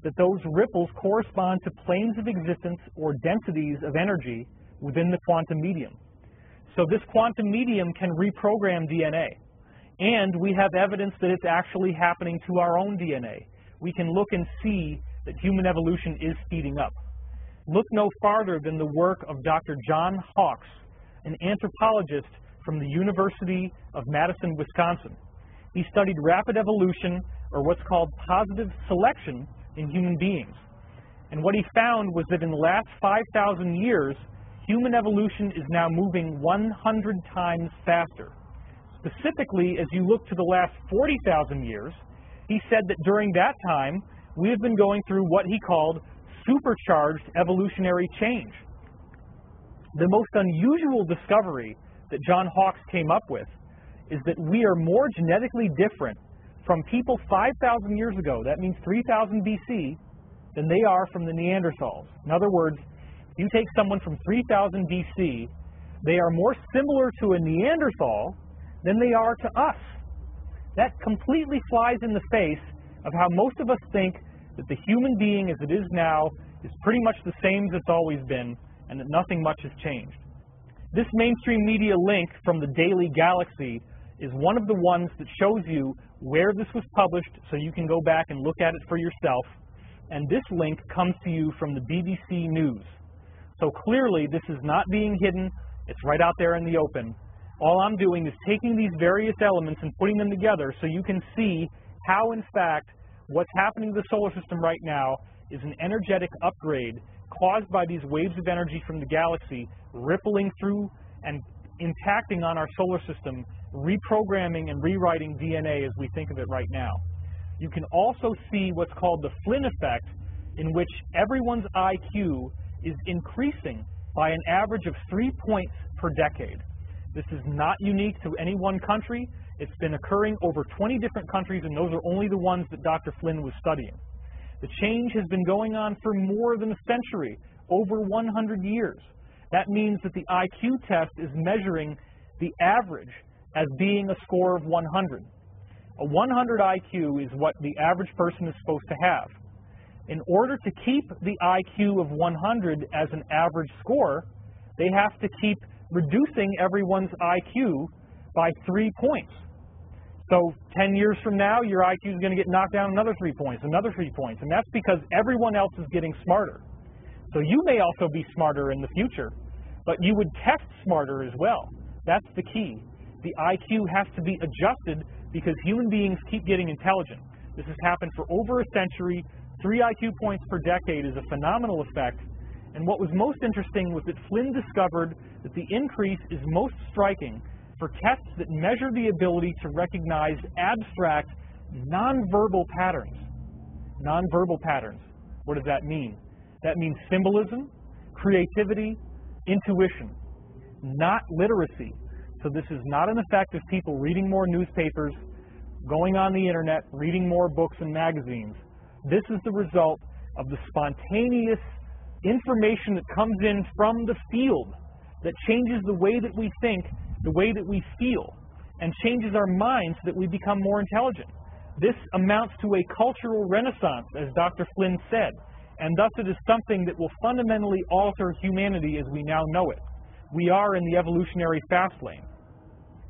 that those ripples correspond to planes of existence or densities of energy within the quantum medium. So this quantum medium can reprogram DNA. And we have evidence that it's actually happening to our own DNA. We can look and see that human evolution is speeding up. Look no farther than the work of Dr. John Hawkes, an anthropologist from the University of Madison, Wisconsin. He studied rapid evolution, or what's called positive selection, in human beings. And what he found was that in the last 5,000 years, human evolution is now moving 100 times faster. Specifically, as you look to the last 40,000 years, he said that during that time, we have been going through what he called supercharged evolutionary change. The most unusual discovery that John Hawkes came up with is that we are more genetically different from people 5,000 years ago, that means 3000 BC, than they are from the Neanderthals. In other words, if you take someone from 3000 BC, they are more similar to a Neanderthal than they are to us. That completely flies in the face of how most of us think that the human being as it is now is pretty much the same as it's always been, and that nothing much has changed. This mainstream media link from the Daily Galaxy is one of the ones that shows you where this was published so you can go back and look at it for yourself. And this link comes to you from the BBC News. So clearly this is not being hidden, it's right out there in the open. All I'm doing is taking these various elements and putting them together so you can see how, in fact, what's happening to the solar system right now is an energetic upgrade caused by these waves of energy from the galaxy rippling through and impacting on our solar system, reprogramming and rewriting DNA as we think of it right now. You can also see what's called the Flynn effect, in which everyone's IQ is increasing by an average of 3 points per decade. This is not unique to any one country. It's been occurring over 20 different countries, and those are only the ones that Dr. Flynn was studying. The change has been going on for more than a century, over 100 years. That means that the IQ test is measuring the average as being a score of 100. A 100 IQ is what the average person is supposed to have. In order to keep the IQ of 100 as an average score, they have to keep reducing everyone's IQ by 3 points. So 10 years from now, your IQ is going to get knocked down another 3 points, another 3 points, and that's because everyone else is getting smarter. So you may also be smarter in the future, but you would test smarter as well. That's the key. The IQ has to be adjusted because human beings keep getting intelligent. This has happened for over a century. 3 IQ points per decade is a phenomenal effect. And what was most interesting was that Flynn discovered that the increase is most striking for tests that measure the ability to recognize abstract, nonverbal patterns. Nonverbal patterns. What does that mean? That means symbolism, creativity, intuition, not literacy. So this is not an effect of people reading more newspapers, going on the internet, reading more books and magazines. This is the result of the spontaneous information that comes in from the field that changes the way that we think, the way that we feel, and changes our minds so that we become more intelligent. This amounts to a cultural renaissance, as Dr. Flynn said, and thus it is something that will fundamentally alter humanity as we now know it. We are in the evolutionary fast lane.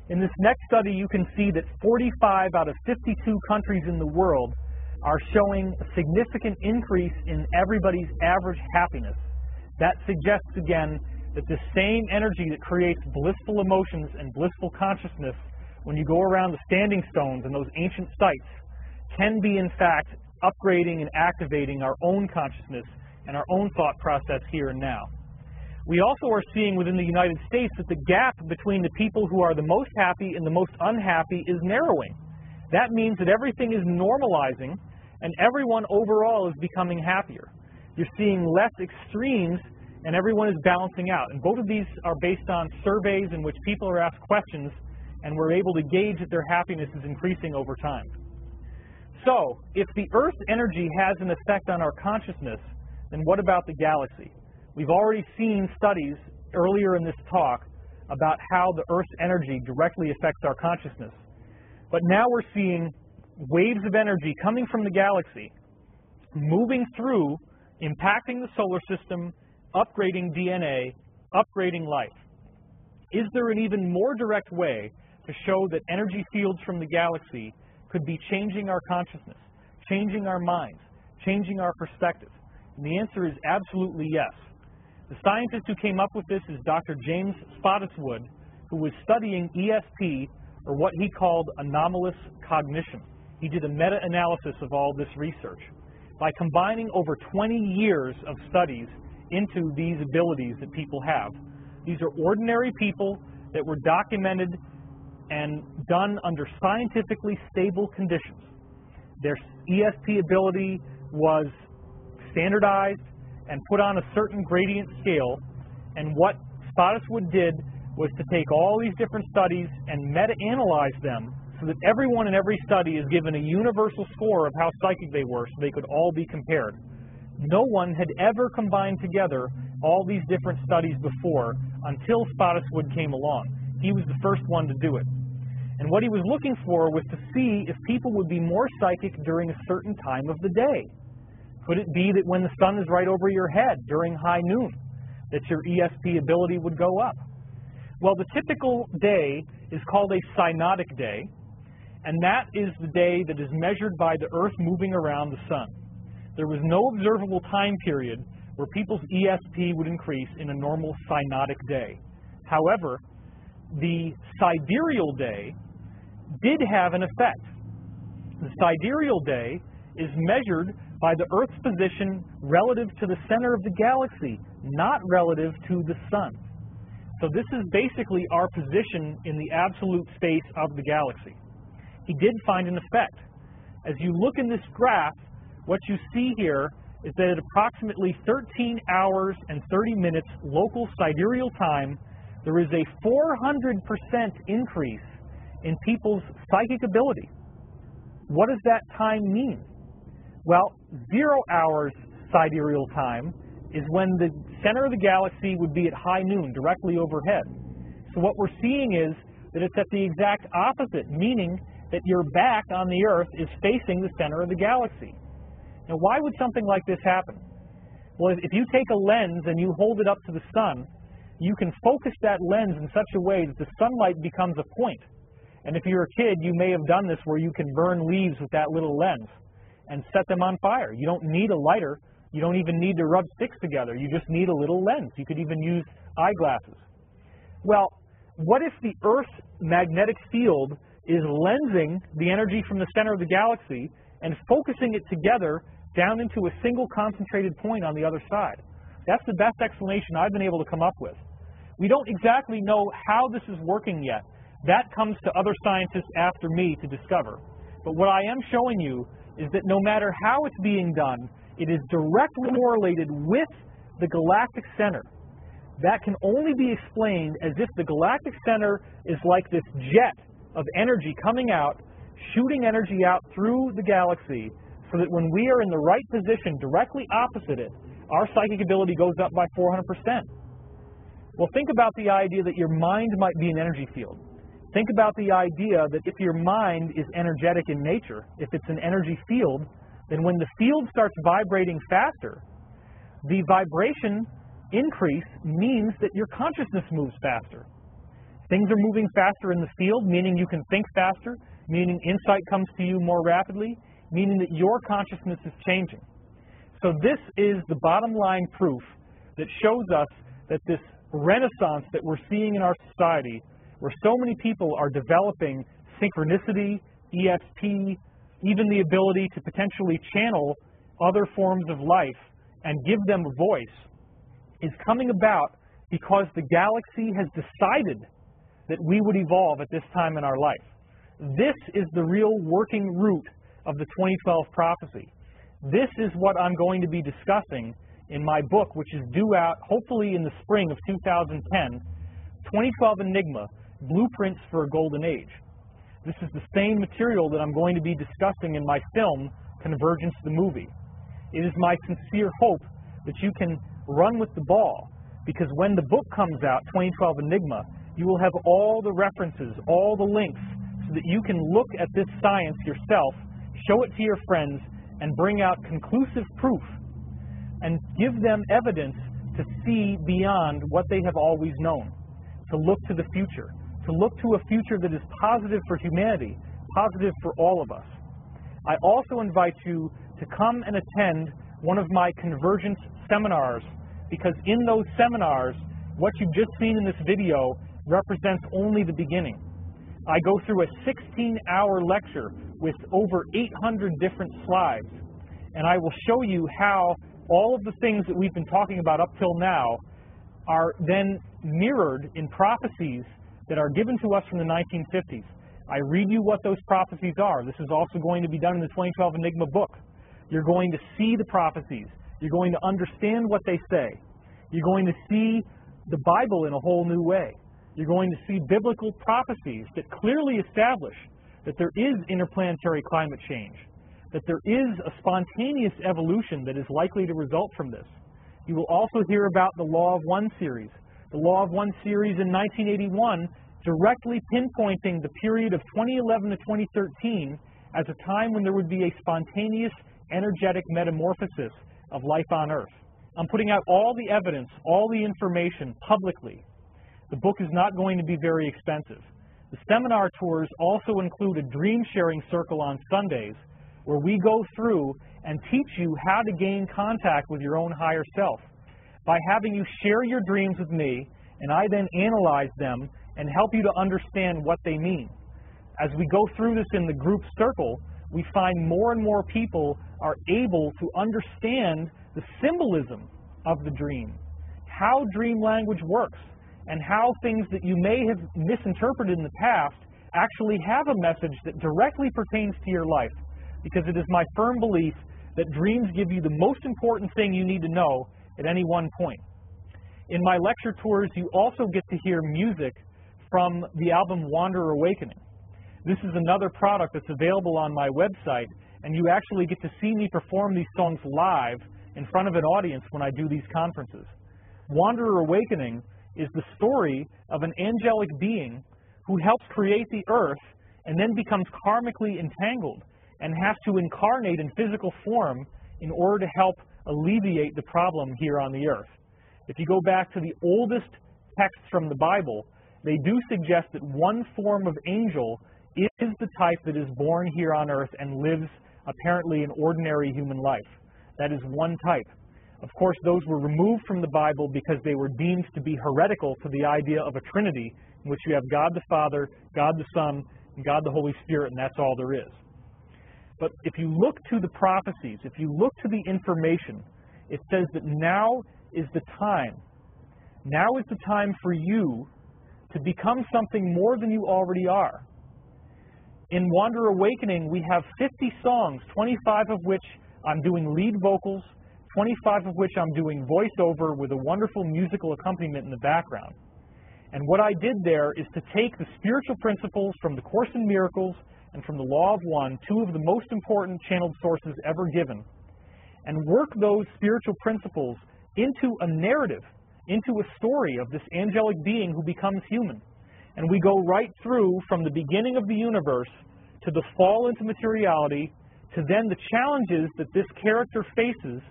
In this next study, you can see that 45 out of 52 countries in the world are showing a significant increase in everybody's average happiness. That suggests, again, that the same energy that creates blissful emotions and blissful consciousness when you go around the standing stones and those ancient sites can be, in fact, upgrading and activating our own consciousness and our own thought process here and now. We also are seeing within the United States that the gap between the people who are the most happy and the most unhappy is narrowing. That means that everything is normalizing and everyone overall is becoming happier. You're seeing less extremes and everyone is balancing out. And both of these are based on surveys in which people are asked questions and we're able to gauge that their happiness is increasing over time. So, if the Earth's energy has an effect on our consciousness, then what about the galaxy? We've already seen studies earlier in this talk about how the Earth's energy directly affects our consciousness. But now we're seeing waves of energy coming from the galaxy, moving through, impacting the solar system, upgrading DNA, upgrading life. Is there an even more direct way to to show that energy fields from the galaxy could be changing our consciousness, changing our minds, changing our perspective? And the answer is absolutely yes. The scientist who came up with this is Dr. James Spottiswoode, who was studying ESP, or what he called anomalous cognition. He did a meta-analysis of all this research. By combining over 20 years of studies into these abilities that people have, these are ordinary people that were documented and done under scientifically stable conditions. Their ESP ability was standardized and put on a certain gradient scale, and what Spottiswoode did was to take all these different studies and meta-analyze them so that everyone in every study is given a universal score of how psychic they were so they could all be compared. No one had ever combined together all these different studies before until Spottiswoode came along. He was the first one to do it. And what he was looking for was to see if people would be more psychic during a certain time of the day. Could it be that when the sun is right over your head during high noon, that your ESP ability would go up? Well, the typical day is called a synodic day, and that is the day that is measured by the Earth moving around the sun. There was no observable time period where people's ESP would increase in a normal synodic day. However, the sidereal day did have an effect. The sidereal day is measured by the Earth's position relative to the center of the galaxy, not relative to the sun. So this is basically our position in the absolute space of the galaxy. He did find an effect. As you look in this graph, what you see here is that at approximately 13 hours and 30 minutes local sidereal time, there is a 400% increase in people's psychic ability. What does that time mean? Well, 0 hours sidereal time is when the center of the galaxy would be at high noon, directly overhead. So what we're seeing is that it's at the exact opposite, meaning that your back on the Earth is facing the center of the galaxy. Now, why would something like this happen? Well, if you take a lens and you hold it up to the sun, you can focus that lens in such a way that the sunlight becomes a point. And if you're a kid, you may have done this where you can burn leaves with that little lens and set them on fire. You don't need a lighter. You don't even need to rub sticks together. You just need a little lens. You could even use eyeglasses. Well, what if the Earth's magnetic field is lensing the energy from the center of the galaxy and focusing it together down into a single concentrated point on the other side? That's the best explanation I've been able to come up with. We don't exactly know how this is working yet. That comes to other scientists after me to discover. But what I am showing you is that no matter how it's being done, it is directly correlated with the galactic center. That can only be explained as if the galactic center is like this jet of energy coming out, shooting energy out through the galaxy, so that when we are in the right position directly opposite it, our psychic ability goes up by 400%. Well, think about the idea that your mind might be an energy field. Think about the idea that if your mind is energetic in nature, if it's an energy field, then when the field starts vibrating faster, the vibration increase means that your consciousness moves faster. Things are moving faster in the field, meaning you can think faster, meaning insight comes to you more rapidly, meaning that your consciousness is changing. So this is the bottom line proof that shows us that this renaissance that we're seeing in our society, where so many people are developing synchronicity, ESP, even the ability to potentially channel other forms of life and give them a voice, is coming about because the galaxy has decided that we would evolve at this time in our life. This is the real working root of the 2012 prophecy. This is what I'm going to be discussing in my book, which is due out hopefully in the spring of 2010, 2012 Enigma, Blueprints for a Golden Age. This is the same material that I'm going to be discussing in my film, Convergence the Movie. It is my sincere hope that you can run with the ball, because when the book comes out, 2012 Enigma, you will have all the references, all the links, so that you can look at this science yourself, show it to your friends, and bring out conclusive proof, and give them evidence to see beyond what they have always known, to look to the future, to look to a future that is positive for humanity, positive for all of us. I also invite you to come and attend one of my convergence seminars, because in those seminars, what you've just seen in this video represents only the beginning. I go through a 16-hour lecture with over 800 different slides, and I will show you how all of the things that we've been talking about up till now are then mirrored in prophecies that are given to us from the 1950s. I read you what those prophecies are. This is also going to be done in the 2012 Enigma book. You're going to see the prophecies. You're going to understand what they say. You're going to see the Bible in a whole new way. You're going to see biblical prophecies that clearly establish that there is interplanetary climate change, that there is a spontaneous evolution that is likely to result from this. You will also hear about the Law of One series. The Law of One series in 1981 directly pinpointing the period of 2011 to 2013 as a time when there would be a spontaneous energetic metamorphosis of life on Earth. I'm putting out all the evidence, all the information publicly. The book is not going to be very expensive. The seminar tours also include a dream sharing circle on Sundays where we go through and teach you how to gain contact with your own higher self by having you share your dreams with me, and I then analyze them and help you to understand what they mean. As we go through this in the group circle, we find more and more people are able to understand the symbolism of the dream, how dream language works, and how things that you may have misinterpreted in the past actually have a message that directly pertains to your life. Because it is my firm belief that dreams give you the most important thing you need to know at any one point. In my lecture tours, you also get to hear music from the album Wanderer Awakening. This is another product that's available on my website, and you actually get to see me perform these songs live in front of an audience when I do these conferences. Wanderer Awakening is the story of an angelic being who helps create the earth and then becomes karmically entangled and has to incarnate in physical form in order to help alleviate the problem here on the earth. If you go back to the oldest texts from the Bible, they do suggest that one form of angel is the type that is born here on earth and lives apparently an ordinary human life. That is one type. Of course, those were removed from the Bible because they were deemed to be heretical to the idea of a Trinity in which you have God the Father, God the Son, and God the Holy Spirit, and that's all there is. But if you look to the prophecies, if you look to the information, it says that now is the time. Now is the time for you to become something more than you already are. In Wanderer Awakening, we have 50 songs, 25 of which I'm doing lead vocals, 25 of which I'm doing voiceover with a wonderful musical accompaniment in the background. And what I did there is to take the spiritual principles from the Course in Miracles and from the Law of One, two of the most important channeled sources ever given, and work those spiritual principles into a narrative, into a story of this angelic being who becomes human. And we go right through from the beginning of the universe to the fall into materiality, to then the challenges that this character faces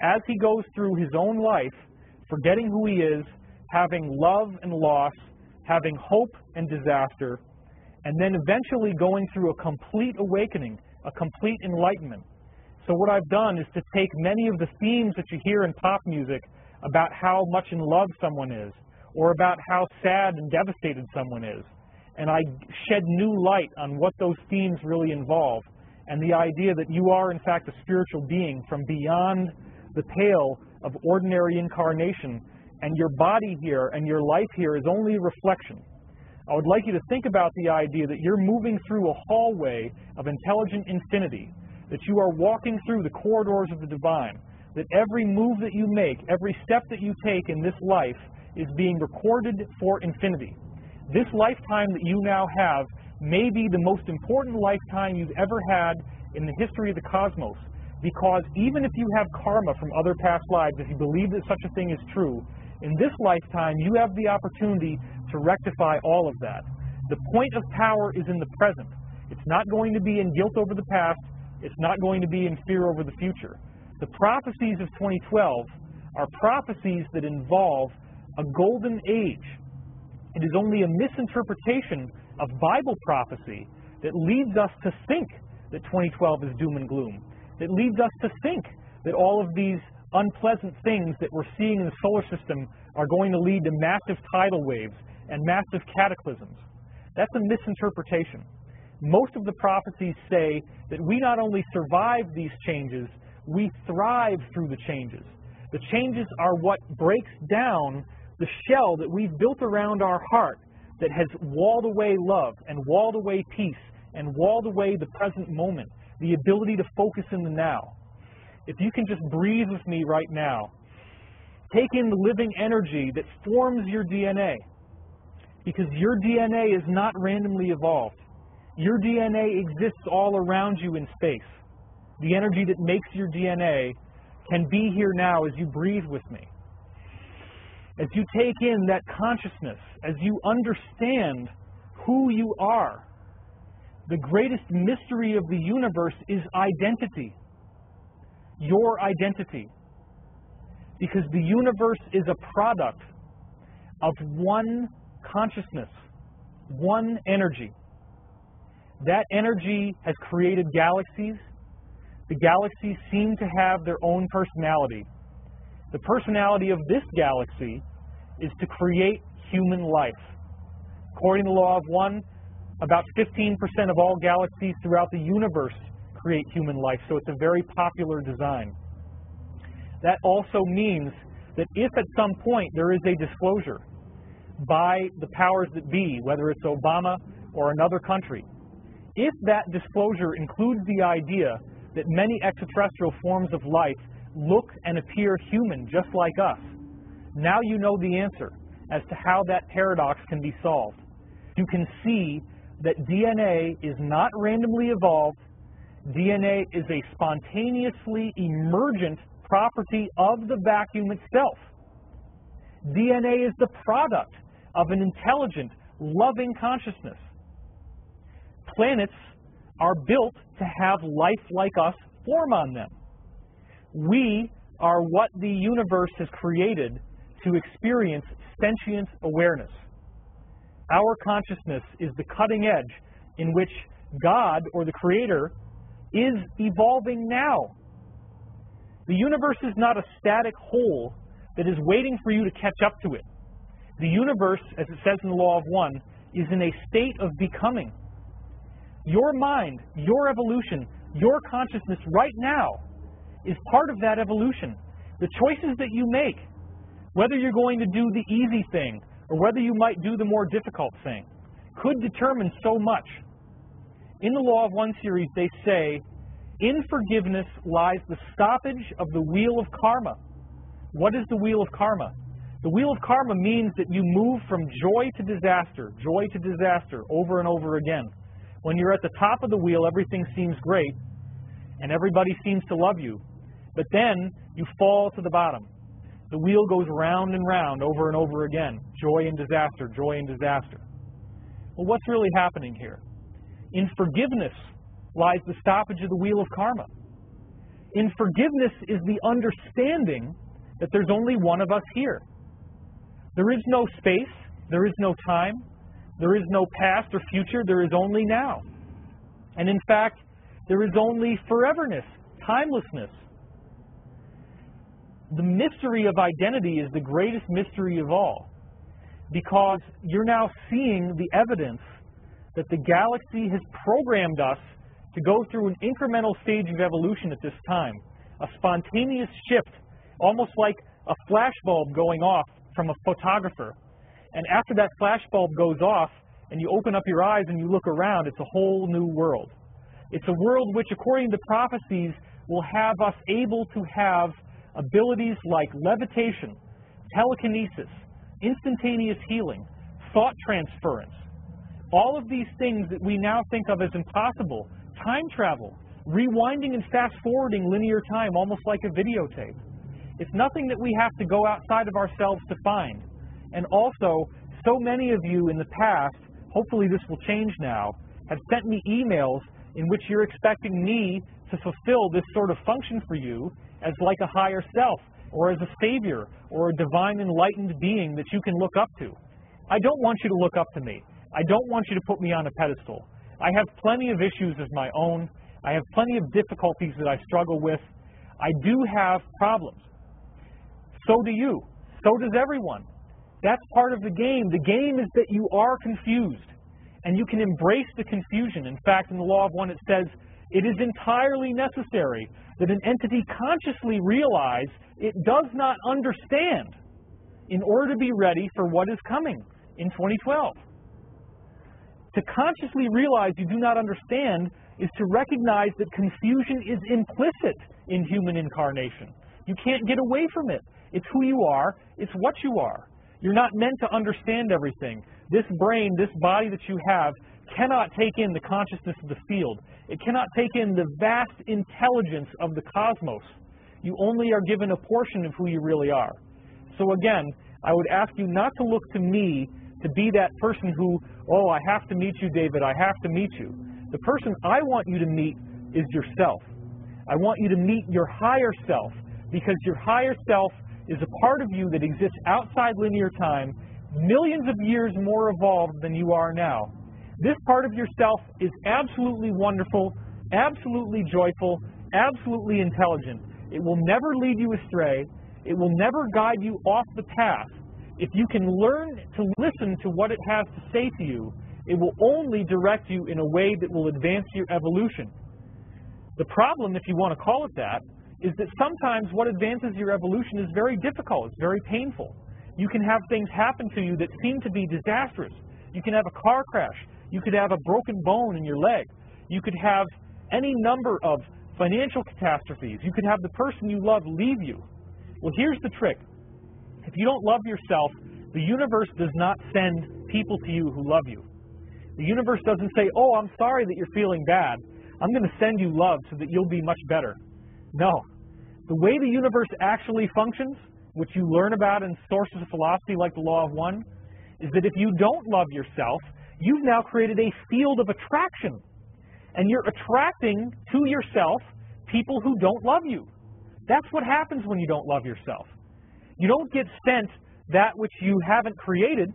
as he goes through his own life, forgetting who he is, having love and loss, having hope and disaster, and then eventually going through a complete awakening, a complete enlightenment. So what I've done is to take many of the themes that you hear in pop music about how much in love someone is, or about how sad and devastated someone is, and I shed new light on what those themes really involve, and the idea that you are in fact a spiritual being from beyond the pale of ordinary incarnation, and your body here and your life here is only a reflection. I would like you to think about the idea that you're moving through a hallway of intelligent infinity, that you are walking through the corridors of the divine, that every move that you make, every step that you take in this life is being recorded for infinity. This lifetime that you now have may be the most important lifetime you've ever had in the history of the cosmos, because even if you have karma from other past lives, if you believe that such a thing is true, in this lifetime you have the opportunity to rectify all of that. The point of power is in the present. It's not going to be in guilt over the past. It's not going to be in fear over the future. The prophecies of 2012 are prophecies that involve a golden age It is only a misinterpretation of Bible prophecy that leads us to think that 2012 is doom and gloom, that leads us to think that all of these unpleasant things that we're seeing in the solar system are going to lead to massive tidal waves and massive cataclysms. That's a misinterpretation. Most of the prophecies say that we not only survive these changes, we thrive through the changes. The changes are what breaks down the shell that we've built around our heart that has walled away love and walled away peace and walled away the present moment, the ability to focus in the now. If you can just breathe with me right now, take in the living energy that forms your DNA, because your DNA is not randomly evolved. Your DNA exists all around you in space. The energy that makes your DNA can be here now as you breathe with me. As you take in that consciousness, as you understand who you are, the greatest mystery of the universe is identity. Your identity. Because the universe is a product of one consciousness, one energy. That energy has created galaxies. The galaxies seem to have their own personality. The personality of this galaxy is to create human life. According to the law of one, about 15% of all galaxies throughout the universe create human life, so it's a very popular design. That also means that if at some point there is a disclosure by the powers that be, whether it's Obama or another country, if that disclosure includes the idea that many extraterrestrial forms of life look and appear human just like us, now you know the answer as to how that paradox can be solved. You can see that DNA is not randomly evolved. DNA is a spontaneously emergent property of the vacuum itself. DNA is the product of an intelligent, loving consciousness. Planets are built to have life like us form on them. We are what the universe has created to experience sentient awareness. Our consciousness is the cutting edge in which God, or the Creator, is evolving now. The universe is not a static whole that is waiting for you to catch up to it. The universe, as it says in the law of one, is in a state of becoming. Your mind, your evolution, your consciousness right now is part of that evolution. The choices that you make, whether you're going to do the easy thing or whether you might do the more difficult thing, could determine so much. In the Law of One series, they say, in forgiveness lies the stoppage of the wheel of karma. What is the wheel of karma? The wheel of karma means that you move from joy to disaster over and over again. When you're at the top of the wheel, everything seems great and everybody seems to love you. But then you fall to the bottom. The wheel goes round and round over and over again. Joy and disaster, joy and disaster. Well, what's really happening here? In forgiveness lies the stoppage of the wheel of karma. In forgiveness is the understanding that there's only one of us here. There is no space, there is no time, there is no past or future, there is only now. And in fact, there is only foreverness, timelessness. The mystery of identity is the greatest mystery of all, because you're now seeing the evidence that the galaxy has programmed us to go through an incremental stage of evolution at this time, a spontaneous shift, almost like a flashbulb going off from a photographer. And after that flashbulb goes off and you open up your eyes and you look around, it's a whole new world. It's a world which, according to prophecies, will have us able to have abilities like levitation, telekinesis, instantaneous healing, thought transference. All of these things that we now think of as impossible, time travel, rewinding and fast-forwarding linear time almost like a videotape. It's nothing that we have to go outside of ourselves to find. And also, so many of you in the past, hopefully this will change now, have sent me emails in which you're expecting me to fulfill this sort of function for you as like a higher self, or as a savior, or a divine enlightened being that you can look up to. I don't want you to look up to me. I don't want you to put me on a pedestal. I have plenty of issues of my own. I have plenty of difficulties that I struggle with. I do have problems. So do you. So does everyone. That's part of the game. The game is that you are confused, and you can embrace the confusion. In fact, in the Law of One, it says, it is entirely necessary that an entity consciously realize it does not understand in order to be ready for what is coming in 2012. To consciously realize you do not understand is to recognize that confusion is implicit in human incarnation. You can't get away from it. It's who you are. It's what you are. You're not meant to understand everything. This brain, this body that you have, cannot take in the consciousness of the field. It cannot take in the vast intelligence of the cosmos. You only are given a portion of who you really are. So again, I would ask you not to look to me to be that person who, oh, I have to meet you, David, I have to meet you. The person I want you to meet is yourself. I want you to meet your higher self, because your higher self is a part of you that exists outside linear time, millions of years more evolved than you are now. This part of yourself is absolutely wonderful, absolutely joyful, absolutely intelligent. It will never lead you astray. It will never guide you off the path. If you can learn to listen to what it has to say to you, it will only direct you in a way that will advance your evolution. The problem, if you want to call it that, is that sometimes what advances your evolution is very difficult. It's very painful. You can have things happen to you that seem to be disastrous. You can have a car crash. You could have a broken bone in your leg. You could have any number of financial catastrophes. You could have the person you love leave you. Well, here's the trick. If you don't love yourself, the universe does not send people to you who love you. The universe doesn't say, oh, I'm sorry that you're feeling bad. I'm going to send you love so that you'll be much better. No. The way the universe actually functions, which you learn about in sources of philosophy like the Law of One, is that if you don't love yourself, you've now created a field of attraction. And you're attracting to yourself people who don't love you. That's what happens when you don't love yourself. You don't get sent that which you haven't created.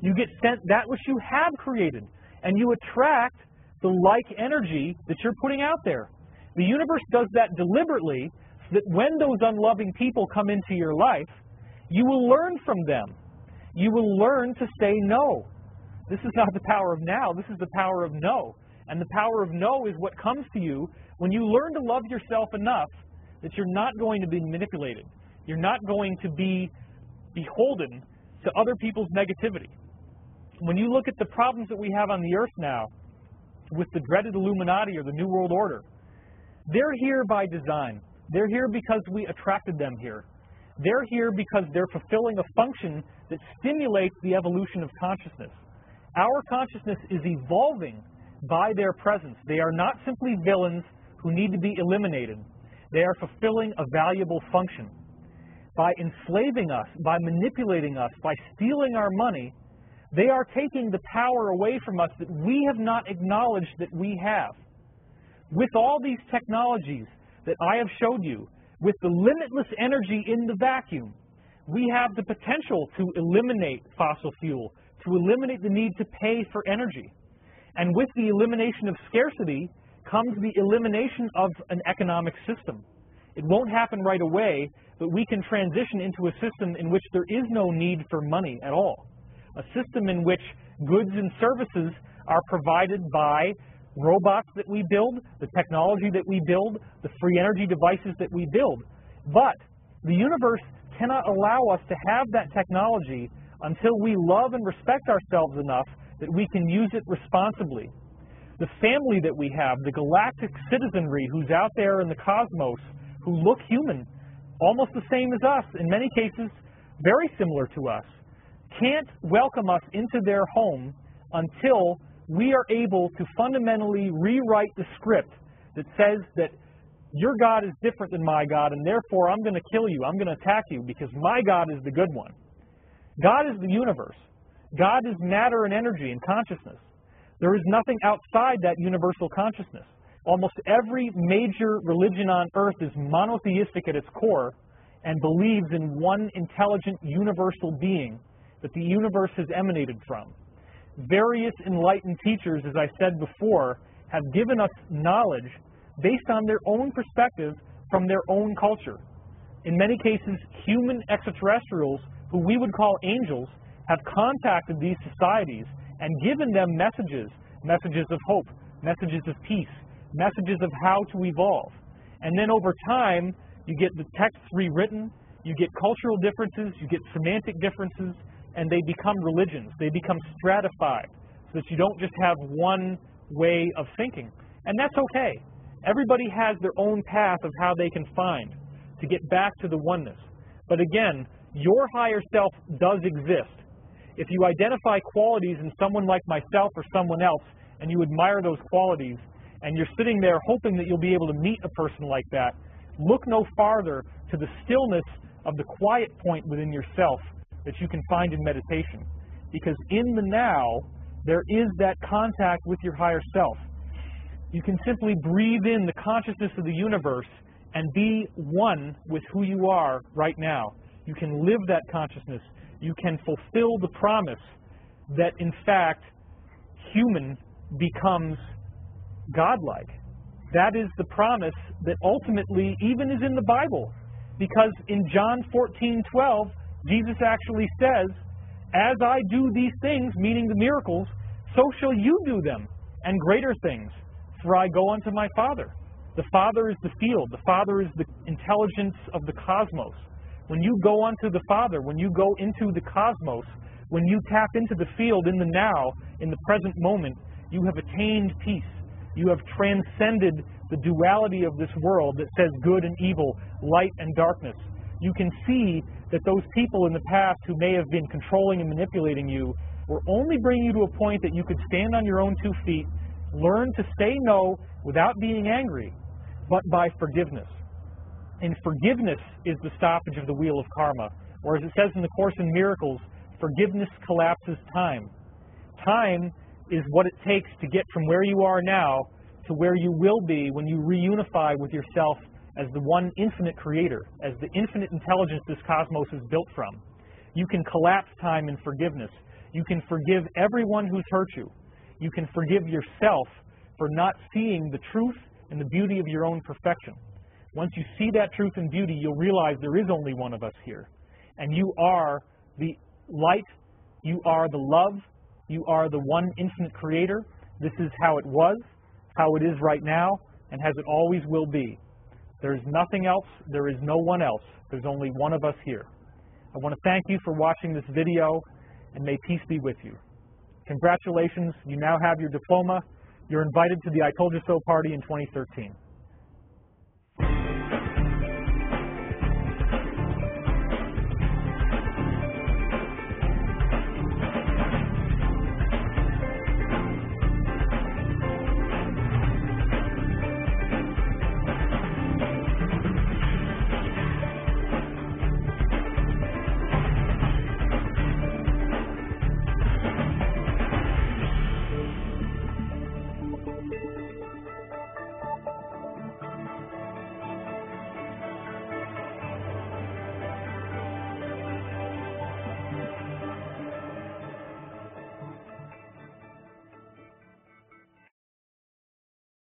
You get sent that which you have created. And you attract the like energy that you're putting out there. The universe does that deliberately so that when those unloving people come into your life, you will learn from them. You will learn to say no. This is not the power of now. This is the power of no. And the power of no is what comes to you when you learn to love yourself enough that you're not going to be manipulated. You're not going to be beholden to other people's negativity. When you look at the problems that we have on the earth now with the dreaded Illuminati or the New World Order, they're here by design. They're here because we attracted them here. They're here because they're fulfilling a function that stimulates the evolution of consciousness. Our consciousness is evolving by their presence. They are not simply villains who need to be eliminated. They are fulfilling a valuable function. By enslaving us, by manipulating us, by stealing our money, they are taking the power away from us that we have not acknowledged that we have. With all these technologies that I have showed you, with the limitless energy in the vacuum, we have the potential to eliminate fossil fuel, to eliminate the need to pay for energy. And with the elimination of scarcity comes the elimination of an economic system. It won't happen right away, but we can transition into a system in which there is no need for money at all. A system in which goods and services are provided by robots that we build, the technology that we build, the free energy devices that we build. But the universe cannot allow us to have that technology until we love and respect ourselves enough that we can use it responsibly. The family that we have, the galactic citizenry who's out there in the cosmos, who look human, almost the same as us, in many cases very similar to us, can't welcome us into their home until we are able to fundamentally rewrite the script that says that your God is different than my God, and therefore I'm going to kill you, I'm going to attack you, because my God is the good one. God is the universe. God is matter and energy and consciousness. There is nothing outside that universal consciousness. Almost every major religion on earth is monotheistic at its core and believes in one intelligent universal being. that the universe has emanated from. Various enlightened teachers, as I said before, have given us knowledge based on their own perspective from their own culture. In many cases, human extraterrestrials, who we would call angels, have contacted these societies and given them messages, messages of hope, messages of peace, messages of how to evolve. And then over time, you get the texts rewritten, you get cultural differences, you get semantic differences, and they become religions. They become stratified, so that you don't just have one way of thinking. And that's okay. Everybody has their own path of how they can find to get back to the oneness. But again, your higher self does exist. If you identify qualities in someone like myself or someone else, and you admire those qualities, and you're sitting there hoping that you'll be able to meet a person like that, look no farther to the stillness of the quiet point within yourself that you can find in meditation. Because in the now, there is that contact with your higher self. You can simply breathe in the consciousness of the universe and be one with who you are right now. You can live that consciousness. You can fulfill the promise that, in fact, human becomes godlike. That is the promise that ultimately even is in the Bible. Because in John 14:12, Jesus actually says, "As I do these things," meaning the miracles, "so shall you do them, and greater things, for I go unto my Father." The Father is the field. The Father is the intelligence of the cosmos. When you go unto the Father, when you go into the cosmos, when you tap into the field in the now, in the present moment, you have attained peace. You have transcended the duality of this world that says good and evil, light and darkness. You can see that those people in the past who may have been controlling and manipulating you were only bringing you to a point that you could stand on your own 2 feet, learn to say no without being angry, but by forgiveness. And forgiveness is the stoppage of the wheel of karma. Or as it says in the Course in Miracles, forgiveness collapses time. Time is what it takes to get from where you are now to where you will be when you reunify with yourself as the one infinite creator, as the infinite intelligence this cosmos is built from. You can collapse time in forgiveness. You can forgive everyone who's hurt you. You can forgive yourself for not seeing the truth and the beauty of your own perfection. Once you see that truth and beauty, you'll realize there is only one of us here. And you are the light, you are the love, you are the one infinite creator. This is how it was, how it is right now, and as it always will be. There is nothing else, there is no one else. There's only one of us here. I want to thank you for watching this video, and may peace be with you. Congratulations, you now have your diploma. You're invited to the I Told You So party in 2013.